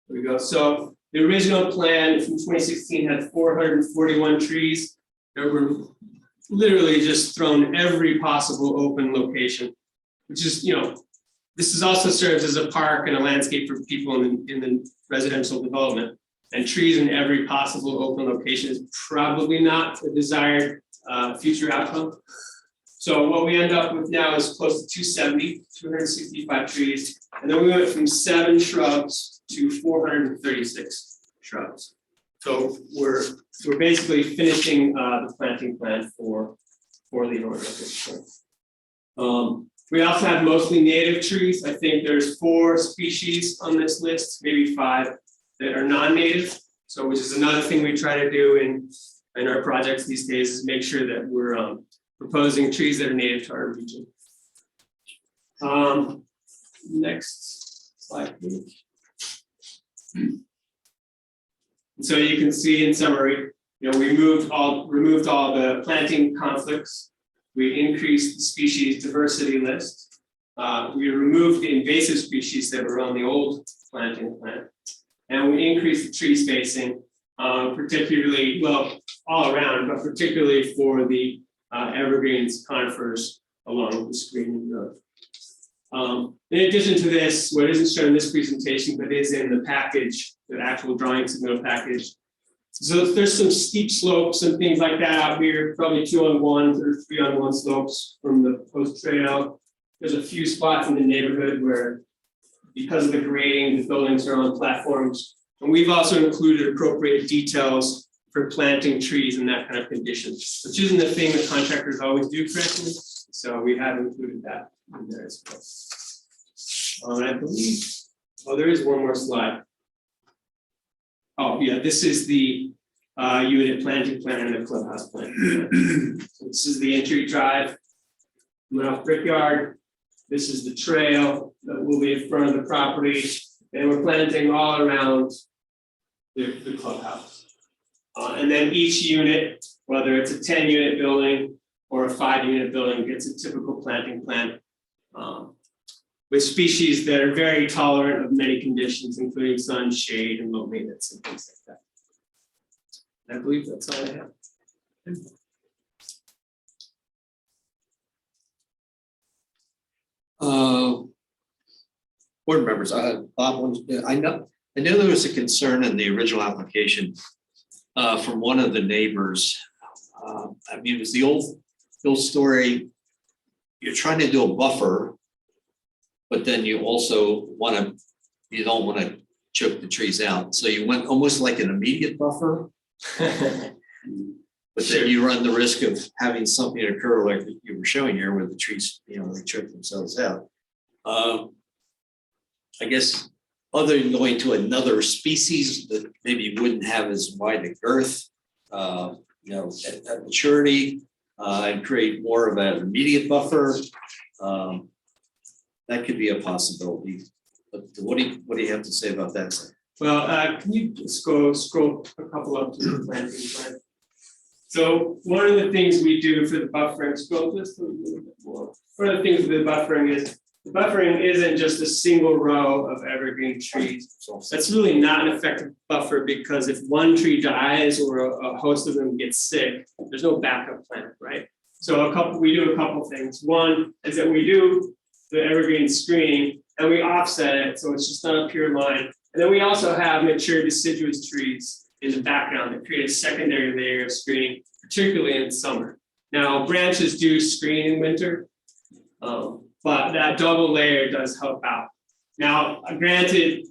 There we go. So the original plan from 2016 had 441 trees that were literally just thrown every possible open location, which is, this is also serves as a park and a landscape for people in the residential development. And trees in every possible open location is probably not a desired future outcome. So what we end up with now is close to 265 trees. And then we went from 7 shrubs to 436 shrubs. So we're basically finishing the planting plan for the order at this point. We also have mostly native trees. I think there's 4 species on this list, maybe 5 that are non-native. So which is another thing we try to do in our projects these days is make sure that we're proposing trees that are native to our region. Next slide, please. So you can see in summary, we removed all the planting conflicts. We increased the species diversity list. We removed the invasive species that were on the old planting plan. And we increased the tree spacing, particularly, well, all around, but particularly for the evergreens, conifers along the screening road. In addition to this, what isn't shown in this presentation, but is in the package, the actual drawing submittal package. So there's some steep slopes and things like that out here, probably 2-on-1 or 3-on-1 slopes from the post trail. There's a few spots in the neighborhood where, because of the grading, the buildings are on platforms. And we've also included appropriate details for planting trees in that kind of condition, which isn't the thing that contractors always do correctly. So we have included that in there as well. And I believe, there is one more slide. Oh yeah, this is the unit planting plan and the clubhouse plan. So this is the entry drive, off Brickyard. This is the trail that will be in front of the property, and we're planting all around the clubhouse. And then each unit, whether it's a 10-unit building or a 5-unit building, gets a typical planting plan with species that are very tolerant of many conditions, including sun, shade, and low maintenance and things like that. I believe that's all I have. Board members, Bob, I know there was a concern in the original application from one of the neighbors. I mean, it was the old story. You're trying to do a buffer, but then you also you don't want to choke the trees out. So you went almost like an immediate buffer. But then you run the risk of having something occur like you were showing here where the trees, they choke themselves out. I guess other than going to another species that maybe wouldn't have as wide a girth, at maturity, and create more of an immediate buffer. That could be a possibility. But what do you have to say about that? Well, can you just scroll a couple up to the planting plan? So one of the things we do for the buffering, scroll just a little bit more. One of the things with the buffering is, the buffering isn't just a single row of evergreen trees. That's really not an effective buffer, because if one tree dies or a host of them gets sick, there's no backup plan, right? So we do a couple things. One is that we do the evergreen screening and we offset it, so it's just not a pure line. And then we also have mature deciduous trees in the background that create a secondary layer of screening, particularly in summer. Now, branches do screen in winter, but that double layer does help out. Now, granted,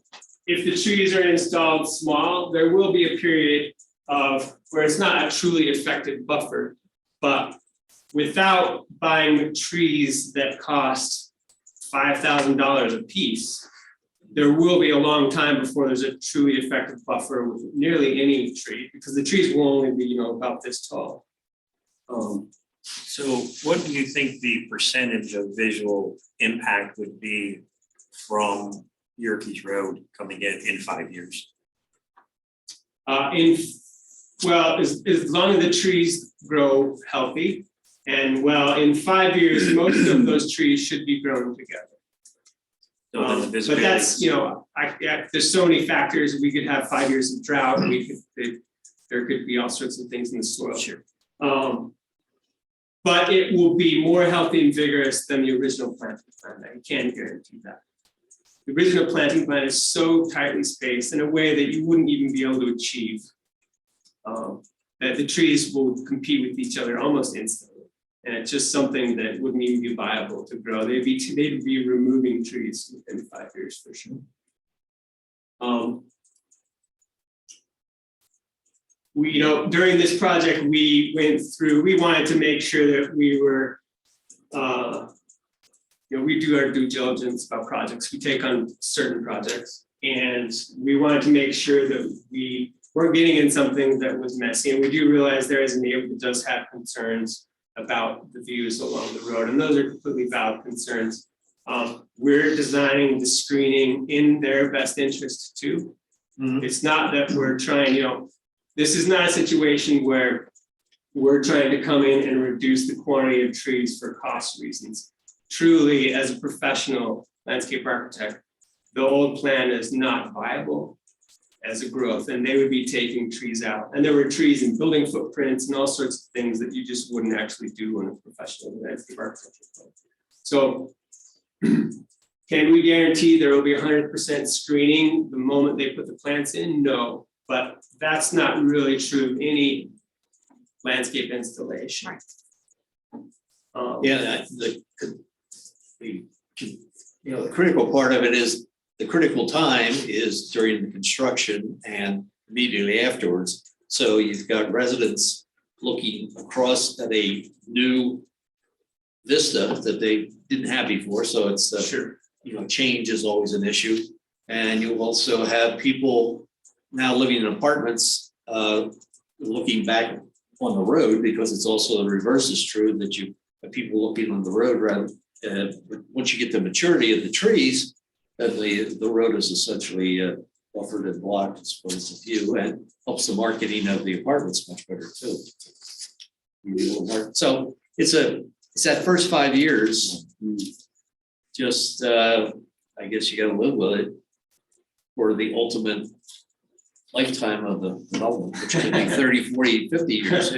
if the trees are installed small, there will be a period of where it's not a truly effective buffer, but without buying trees that cost $5,000 a piece, there will be a long time before there's a truly effective buffer with nearly any tree, because the trees will only be, about this tall. So what do you think the percentage of visual impact would be from Yerkes Road coming in 5 years? As long as the trees grow healthy, and in 5 years, most of those trees should be grown together. So then the But visibility- that's, there's so many factors. We could have 5 years of drought. There could be all sorts of things in the soil. Sure. But it will be more healthy and vigorous than the original planting plan. I can guarantee that. The original planting plan is so tightly spaced in a way that you wouldn't even be able to achieve. That the trees will compete with each other almost instantly. And it's just something that wouldn't even be viable to grow. They'd be removing trees within 5 years for sure. During this project, we wanted to make sure that we were, we do our due diligence about projects. We take on certain projects, and we wanted to make sure that we weren't getting in something that was messy. And we do realize there is a neighbor that does have concerns about the views along the road, and those are completely valid concerns. We're designing the screening in their best interest too. Mhm. It's not that we're trying, this is not a situation where we're trying to come in and reduce the quantity of trees for cost reasons. Truly, as a professional landscape architect, the old plan is not viable as a growth, and they would be taking trees out. And there were trees in building footprints and all sorts of things that you just wouldn't actually do in a professional landscape architecture plan. So can we guarantee there will be 100% screening the moment they put the plants in? No, but that's not really true of any landscape installation. Yeah, the critical part of it is, the critical time is during the construction and immediately afterwards. So you've got residents looking across at a new vista that they didn't have before. So it's, change is always an issue. And you also have people now living in apartments looking back on the road, because it's also the reverse is true, that you have people looking on the road rather. Once you get the maturity of the trees, then the road is essentially buffered and blocked as opposed to view, and helps the marketing of the apartments much better too. So it's that first 5 years. Just I guess you got to live with it for the ultimate lifetime of the development, which could be 30, 40, 50 years.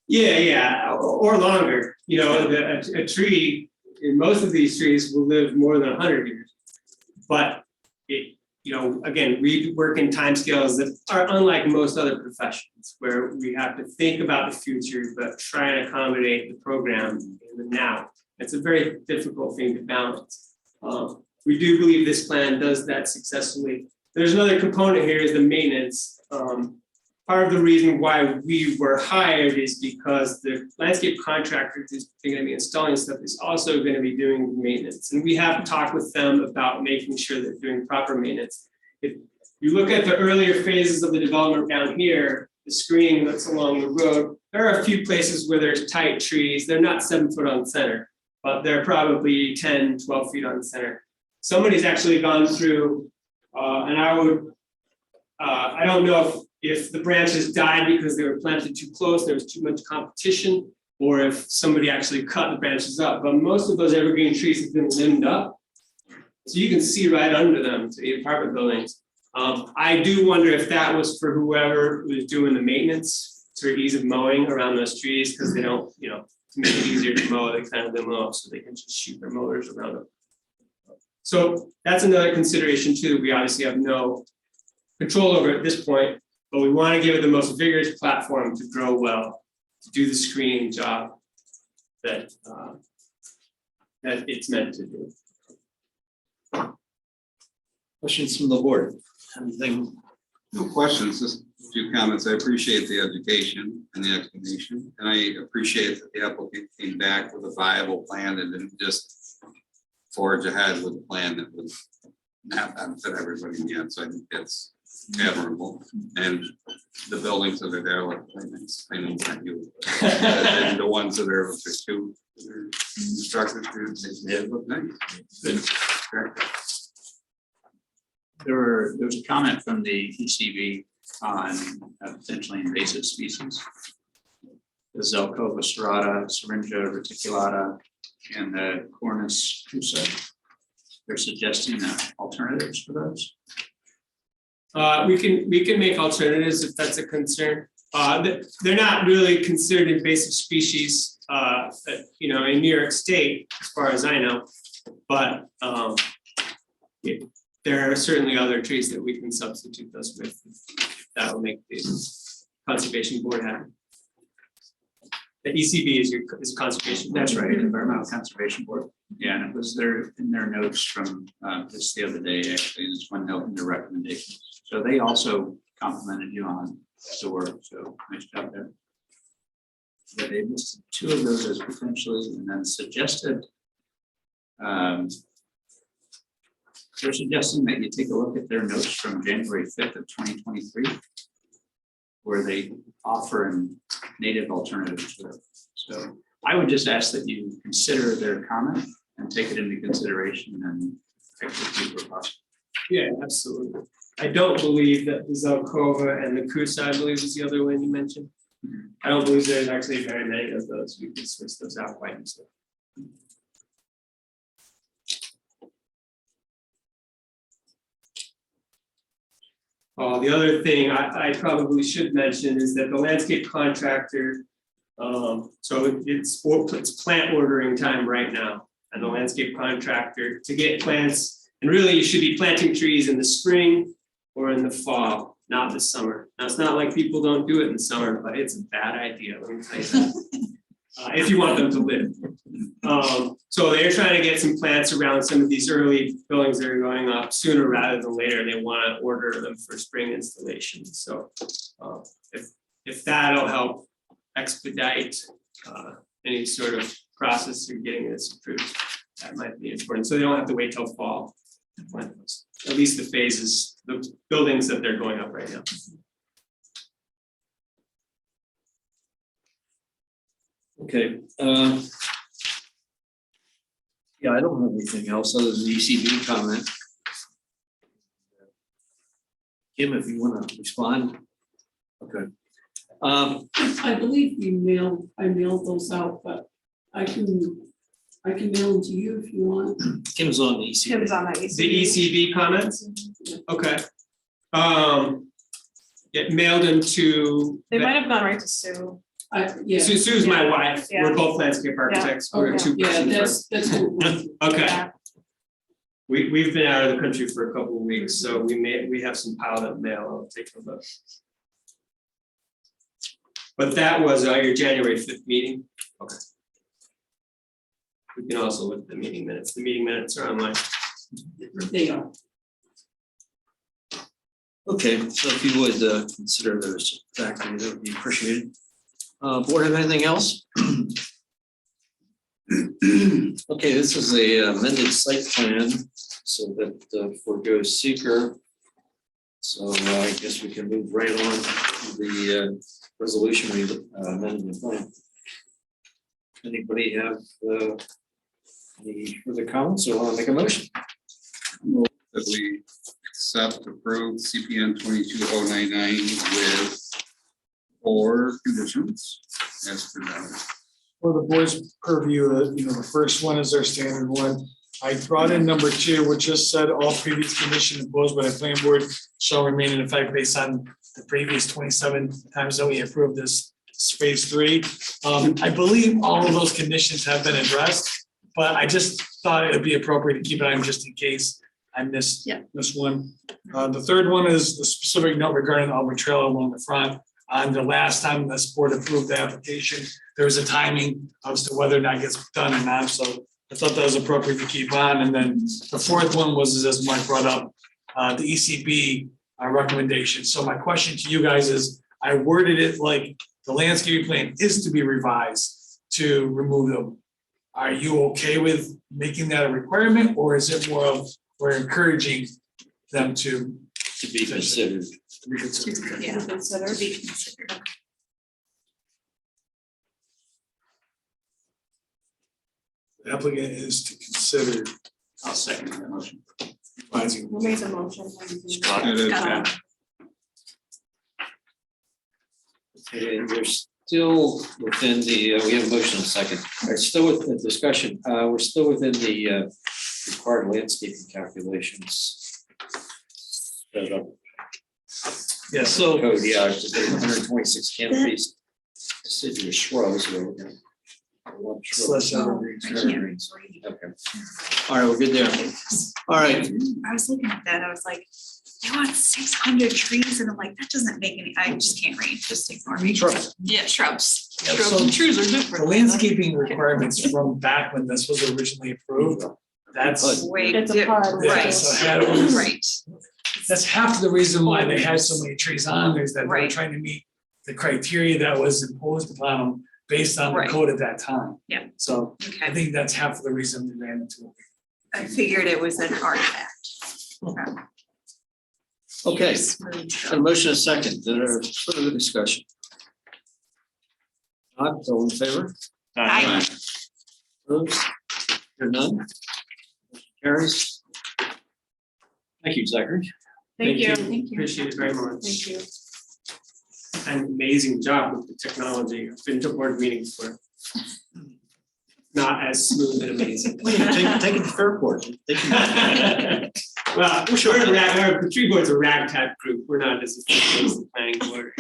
Yeah, or longer. A tree, in most of these trees will live more than 100 years. But again, we work in timescales that are unlike most other professions, where we have to think about the future, but try and accommodate the program in the now. It's a very difficult thing to balance. We do believe this plan does that successfully. There's another component here, is the maintenance. Part of the reason why we were hired is because the landscape contractor who's going to be installing stuff is also going to be doing maintenance. And we have talked with them about making sure they're doing proper maintenance. If you look at the earlier phases of the development down here, the screening that's along the road, there are a few places where there's tight trees, they're not 7 foot on center, but they're probably 10, 12 feet on center. Somebody's actually gone through, and I don't know if the branches died because they were planted too close, there was too much competition, or if somebody actually cut the branches up, but most of those evergreen trees have been limbed up. So you can see right under them to the apartment buildings. I do wonder if that was for whoever was doing the maintenance, for ease of mowing around those trees, because they don't, to make it easier to mow, they kind of limb them up so they can just shoot their mowers around them. So that's another consideration too, that we obviously have no control over at this point, but we want to give it the most vigorous platform to grow well, to do the screening job that it's meant to do. Questions from the board? Anything? No questions, just a few comments. I appreciate the education and the explanation, and I appreciate that the applicant came back with a viable plan and didn't just forge ahead with a plan that was not benefit everybody in the end. So I think that's admirable. And the buildings that are there look really nice. I know that you, and the ones that are too constructed, they look nice. Good. There was a comment from the ECB on potentially invasive species. The Zelkova serrata, Syringa reticulata, and the Cornus crusa. They're suggesting alternatives for those. We can make alternatives if that's a concern. They're not really considered invasive species, in New York State, as far as I know. But there are certainly other trees that we can substitute those with. That will make the conservation board happy. The ECB is conservation. That's right, Environmental Conservation Board. Yeah, and it was there in their notes from just the other day, actually, there's one note in their recommendations. So they also complimented you on the work, so nice job there. But they listed 2 of those as potentially, and then suggested they're suggesting that you take a look at their notes from January 5th of 2023, where they offer a native alternative to it. So I would just ask that you consider their comment and take it into consideration and execute where possible. Yeah, absolutely. I don't believe that the Zelkova and the Crusa, I believe is the other one you mentioned. I don't believe there's actually very many of those. We could switch those out quite easily. The other thing I probably should mention is that the landscape contractor, so it's plant ordering time right now. And the landscape contractor to get plants, and really you should be planting trees in the spring or in the fall, not the summer. Now, it's not like people don't do it in the summer, but it's a bad idea, let me tell you that. If you want them to live. So they're trying to get some plants around some of these early buildings that are going up sooner rather than later. They want to order them for spring installation. So if that'll help expedite any sort of process of getting this approved, that might be important. So they don't have to wait till fall to plant those. At least the phases, the buildings that they're going up right now. Okay. Yeah, I don't have anything else other than the ECB comment. Kim, if you want to respond. Okay. I believe I mailed those out, but I can mail them to you if you want. Kim's on the ECB. Kim's on that ECB. The ECB comments? Okay. Get mailed them to. They might have gone right to Sue. Yeah. Sue's my wife. Yeah. We're both landscape architects. We're Okay. two Yeah, persons. that's cool. Okay. Yeah. We've been out of the country for a couple of weeks, so we have some piled up mail. I'll take a look. But that was your January 5th meeting. Okay. We can also look at the meeting minutes. The meeting minutes are online. They are. Okay, so if you would consider those factors, that would be appreciated. Board have anything else? Okay, this is a amended site plan, so that forgoes seeker. So I guess we can move right on the resolution we amended the plan. Anybody have any further comments or want to make a motion? That we accept, approve CPN 22099 with 4 conditions as presented. For the board's purview, the first one is our standard one. I brought in number 2, which just said all previous conditions imposed by the planning board shall remain in effect based on the previous 27 times that we approved this phase 3. I believe all of those conditions have been addressed, but I just thought it would be appropriate to keep it on just in case I missed this one. The third one is the specific note regarding the Auburn Trail along the front. On the last time this board approved the application, there was a timing as to whether or not it gets done or not, so I thought that was appropriate to keep on. And then the fourth one was, as Mike brought up, the ECB recommendation. So my question to you guys is, I worded it like the landscaping plan is to be revised to remove them. Are you okay with making that a requirement, or is it more of we're encouraging them to be considered? reconsider? Yeah, to be considered. The applicant is to consider I'll second that motion. revising. Who made the motion? Scott, It is, Okay, and we're still within the, we have a motion and a second. We're still with the discussion. We're still within the required landscaping calculations. Yeah, So, so code, yeah, it's just 126 canopies. Deciduous shrubs. Or, Slash evergreens. Evergreens. Okay. All right, we're good there. All right. I was looking at that, I was like, they want 600 trees, and I'm like, that doesn't make any, I just can't read, just ignore me. Shrubs. Yeah, shrubs. Yeah, Shrubs so and trees are the different. landscaping requirements from back when this was originally approved, that's. Way It's a different, part of Yeah, right, so had it was- right, That's half the reason why they had so many trees on there, is that they were Right. trying to meet the criteria that was imposed upon them based on the Right. code at that time. Yeah. So I okay, think that's half of the reason we ran into it. I figured it was an artifact. Okay. Yes. A motion and a second. There further discussion. Not all in favor? Aye. Opposed? Hear none? Carries. Thank you, Zachary. Thank you. Thank you. Appreciate it very much. Thank you. An amazing job with the technology. I've been to board meetings where not as smooth and amazing. Take it to Fairport. Well, the tree board's a ragtag group. We're not as efficient as the planning board.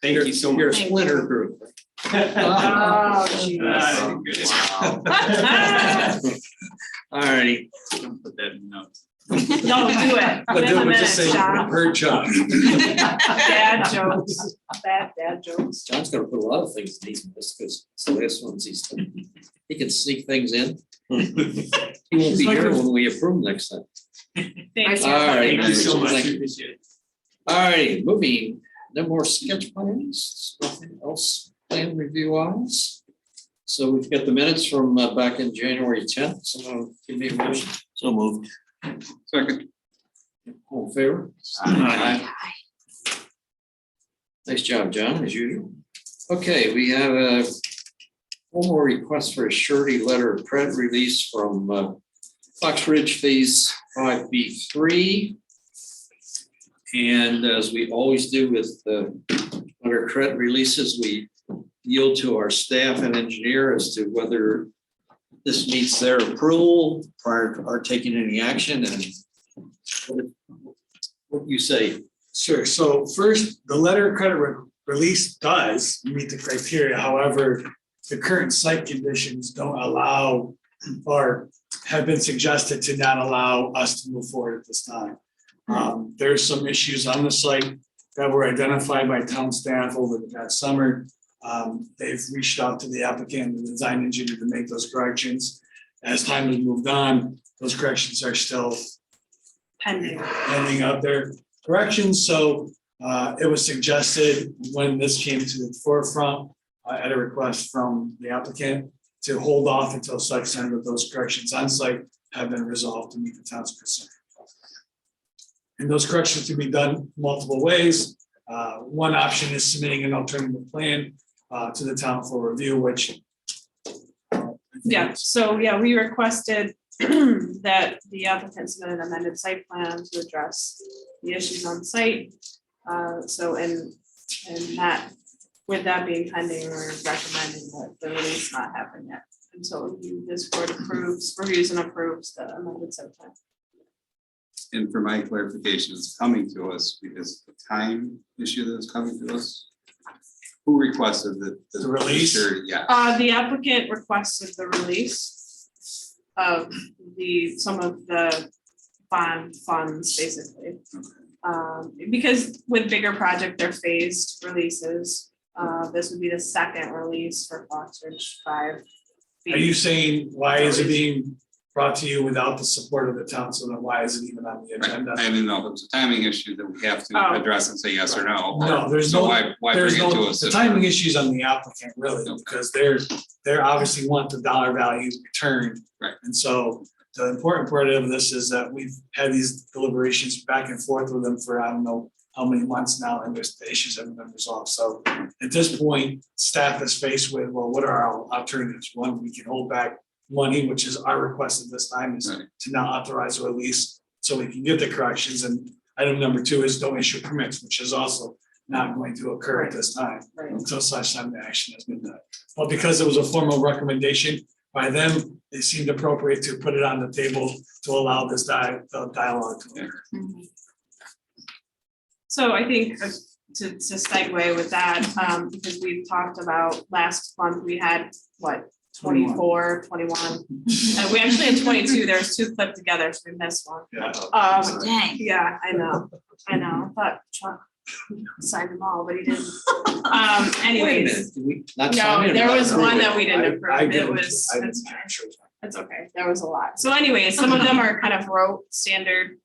Thank you so You're a much. splinter group. Oh, geez. Goodness. All righty. Don't put that in notes. Don't do it. But Put in then the we just minutes, say John. per job. Bad jokes, bad jokes. John's gonna put a lot of things in these, because it's the last ones he's done. He can sneak things in. He won't be here when we approve next time. Thank you. All right. Thank you so much. Thank you. Appreciate it. All righty, moving, no more sketch plans, nothing else, plan review wise. So we've got the minutes from back in January 10th, so give me a motion. so moved. second, All in favor? Aye. Nice job, John, as usual. Okay, we have a formal request for a surety letter of credit release from Fox Ridge Phase 5B3. And as we always do with under credit releases, we yield to our staff and engineer as to whether this meets their approval prior to our taking any action, and what you say. Sure, so first, the letter of credit release does meet the criteria, however, the current site conditions don't allow or have been suggested to not allow us to move forward at this time. There's some issues on the site that were identified by town staff over the past summer. They've reached out to the applicant and the design engineer to make those corrections. As time has moved on, those corrections are still Pending. ending up their corrections, so it was suggested when this came to the forefront at a request from the applicant to hold off until such time that those corrections on site have been resolved to meet the town's concern. And those corrections can be done multiple ways. One option is submitting an alternative plan to the town for review, which. Yeah, so yeah, we requested that the applicant submit an amended site plan to address the issues on site. So and that, with that being pending, we're recommending that the release not happen yet until this board approves, reviews and approves the amended site plan. And for my clarification, it's coming to us because the time issue that is coming to us. Who requested The release? Sure, yeah. The applicant requested the release of some of the bond funds, basically. Because with bigger project, they're phased releases. This would be the second release for Fox Ridge 5. Are you saying, why is it being brought to you without the support of the town? So then why is it even on the Right. agenda? I didn't know if it's a timing issue that we have to Oh. address and say yes or no. No, there's So no, why bring there's it to no, us? the if- timing issues on the applicant really, because they're obviously want the dollar value returned. Right. And so the important part of this is that we've had these deliberations back and forth with them for, I don't know how many months now, and the issues haven't been resolved. So at this point, staff is faced with, well, what are our alternatives? One, we can hold back money, which is our request at this time, is Right. to not authorize a release so we can get the corrections. And item number 2 is don't issue permits, which is also not going to occur at this time Right. until such time the action has been done. But because it was a formal recommendation by them, it seemed appropriate to put it on the table to allow this dialogue to occur. So I think to segue with that, because we've talked about last month, we had what, 24, 21. We actually had 22, there's 2 clipped together, so we missed one. Yeah. Dang. Yeah, I know, I thought Chuck signed them all, but he didn't. Wait a Anyways, minute, did we not sign no, it or there not was approve one it? that we didn't I approve, it didn't- was, I didn't- it's I'm sure it's fine. That's okay, there was a lot. So anyways, some of them are kind of rote standard,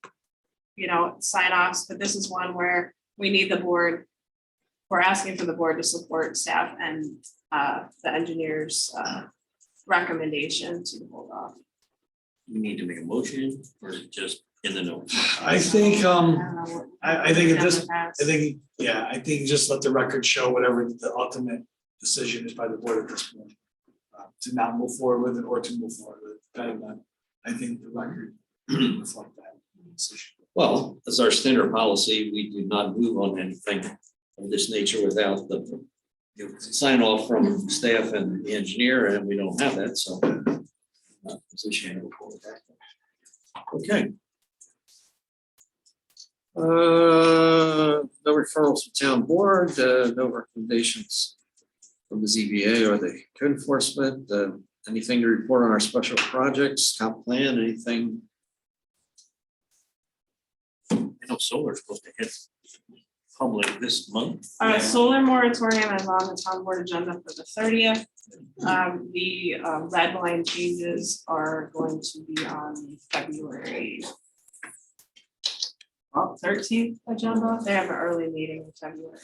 sign offs, but this is one where we need the board. We're asking for the board to support staff and the engineer's recommendation to hold off. We need to make a motion or just in the notes. I think, I think at this, I I think just let the record show whatever the ultimate decision is by the board at this point. To not move forward with it or to move forward with it, depending on, I think the record reflect that decision. Well, as our standard policy, we do not move on anything of this nature without the sign off from staff and the engineer, and we don't have that, so. Position to report back. Okay. No referrals from town board, no recommendations from the ZBA or the code enforcement, anything to report on our special projects, comp plan, anything? I know solar's supposed to hit public this month. Solar moratorium is on the town board agenda for the 30th. The red line changes are going to be on February 13th agenda. They have an early meeting in February.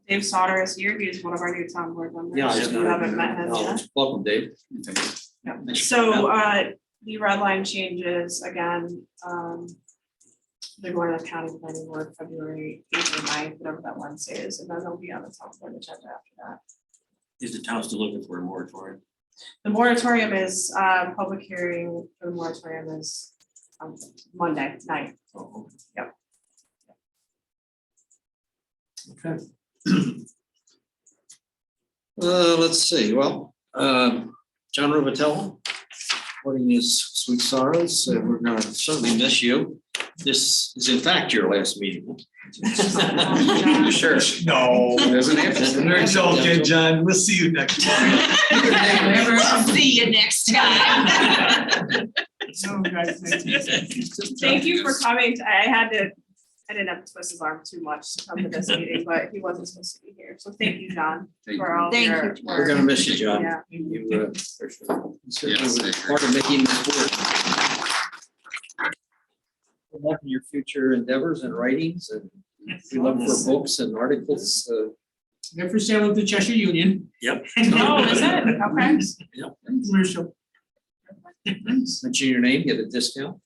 Dave Sauter is here. He's one of our new town board members. Yeah. If you haven't met him yet. Welcome, Dave. Yeah. So the red line changes again. They're going to the county planning board February 8th or 9th, whatever that Wednesday is, and then they'll be on the town board agenda after that. Is the town still looking for a moratorium? The moratorium is, public hearing for the moratorium is Monday night. Oh, Yep. Okay. Let's see, well, John Ruvatello, reporting his sweet sorrows, we're gonna certainly miss you. This is in fact your last meeting. Sure. No. Doesn't have to. We're joking, John. We'll see you next time. See you next time. Thank you for coming. I didn't have to twist his arm too much to come to this meeting, but he wasn't supposed to be here. So thank you, John, Thank for you. all Thank your you. We're work. gonna miss you, John. Yeah. You certainly Yes, I were agree. part of making this work. Good luck in your future endeavors and writings, and we look for books and articles. They're for sale at the Cheshire Union. Yep. Oh, is it? Okay. Commercial. Mention your name, get a discount.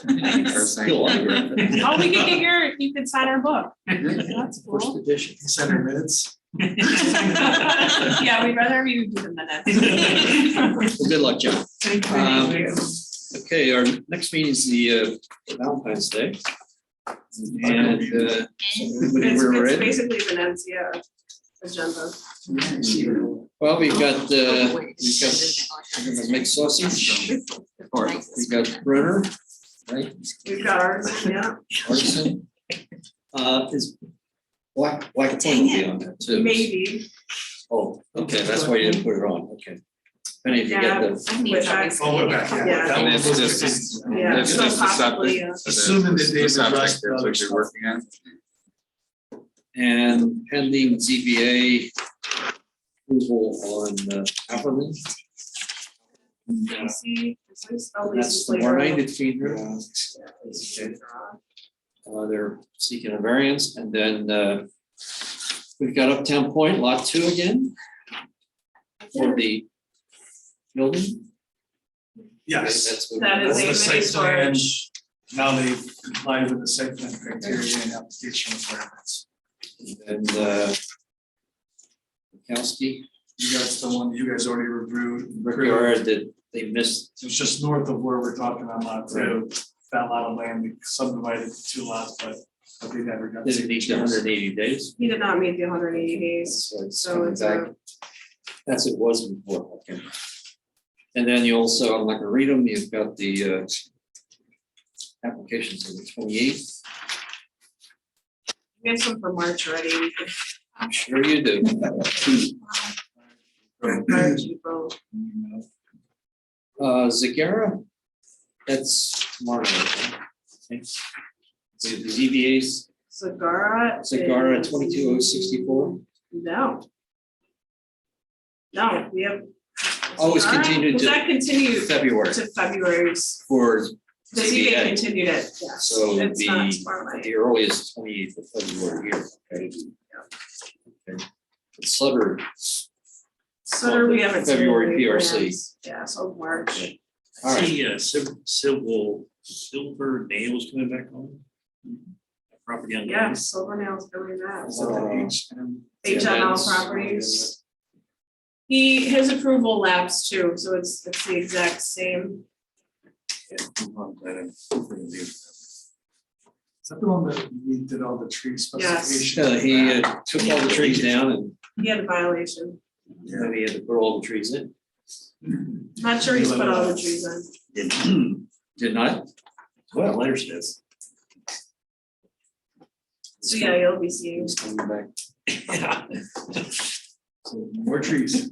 He'll autograph it. Oh, we can get you can sign our book. That's First cool. edition. Send her minutes. Yeah, we'd rather you do the minutes. Well, good luck, John. Thank you. Okay, our next meeting is the Valentine's Day. And everybody we're It's in. basically Venetia agenda. Well, we've got we're gonna make sausage. We've got Brenner, right? We've got ours, yeah, Artisan. Is Black Point will be on that too. maybe. Oh, okay, that's why you didn't put it on, okay. Penny, if you get the, I need Which to I- reschedule. Oh, we're back, yeah. Yeah. That And one it's was just- Yeah, It's so just the possibly, septic. yeah. Assuming that they The septic, addressed the that's other what you're stuff. working on. and pending ZBA approval on Alberman. Lacey, is this- oh, That's Lacey's the later on. Morning Feeder. Yeah, Lacey's later on. They're seeking a variance, and then we've got Uptown Point, lot 2 again. For the building. Yes. That's what- That is That's a the site mini plan. storage. Now they've complied with the site plan criteria and application requirements. And Mikowski, You guys, the one you guys already reviewed. Brickyard that they missed. It's just north of where we're talking on lot 2. That lot of land, we subdivided to 2 lots, but they never got. Did it meet the 180 days? He did not meet the 180 days, So it's so coming it's back. a, As it was before, okay. And then you also, I'm not gonna read them, you've got the applications of the 28th. we have some for March already. We could I'm sure you do. March, April. Zagara, that's tomorrow. I think. The ZBA's Zagara. Zagara is- 22064. No. No, we have. Oh, it's Zagara? continued Does to that continue February to February's, for the ZBA ZBA. continued it, yes, So it's not the, tomorrow night. the earliest 28th of February here. Okay. Okay. Sutter, Sutter, we haven't. seen February any PRC. plans. Yeah, so March. Okay. all right. See, Silver Nails coming back on. Property on. Yeah, Silver Nails doing that. Uh, HML Properties. His approval lapsed too, so it's the exact same. Is that the one that we did all the tree specifications? He took all the trees down and He had a violation. then he had to put all the trees in. Not sure he's put all the trees in. Did not? Well, letter says. So yeah, you'll be seeing. He's coming back. Yeah. More trees.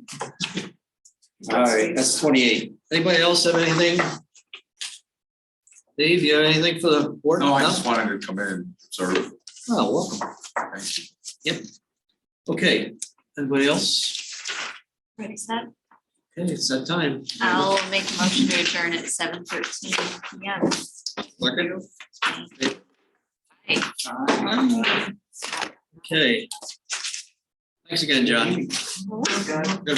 All right, that's 28. Anybody else have anything? Dave, you have anything for the board? No, I just wanted to come in and observe. Oh, welcome. Thank you. Yep. Okay, anybody else? Ready, set? Okay, it's that time. I'll make a motion to adjourn at 7:13 p.m. Second. Aye. Okay. Thanks again, John. Good. Good.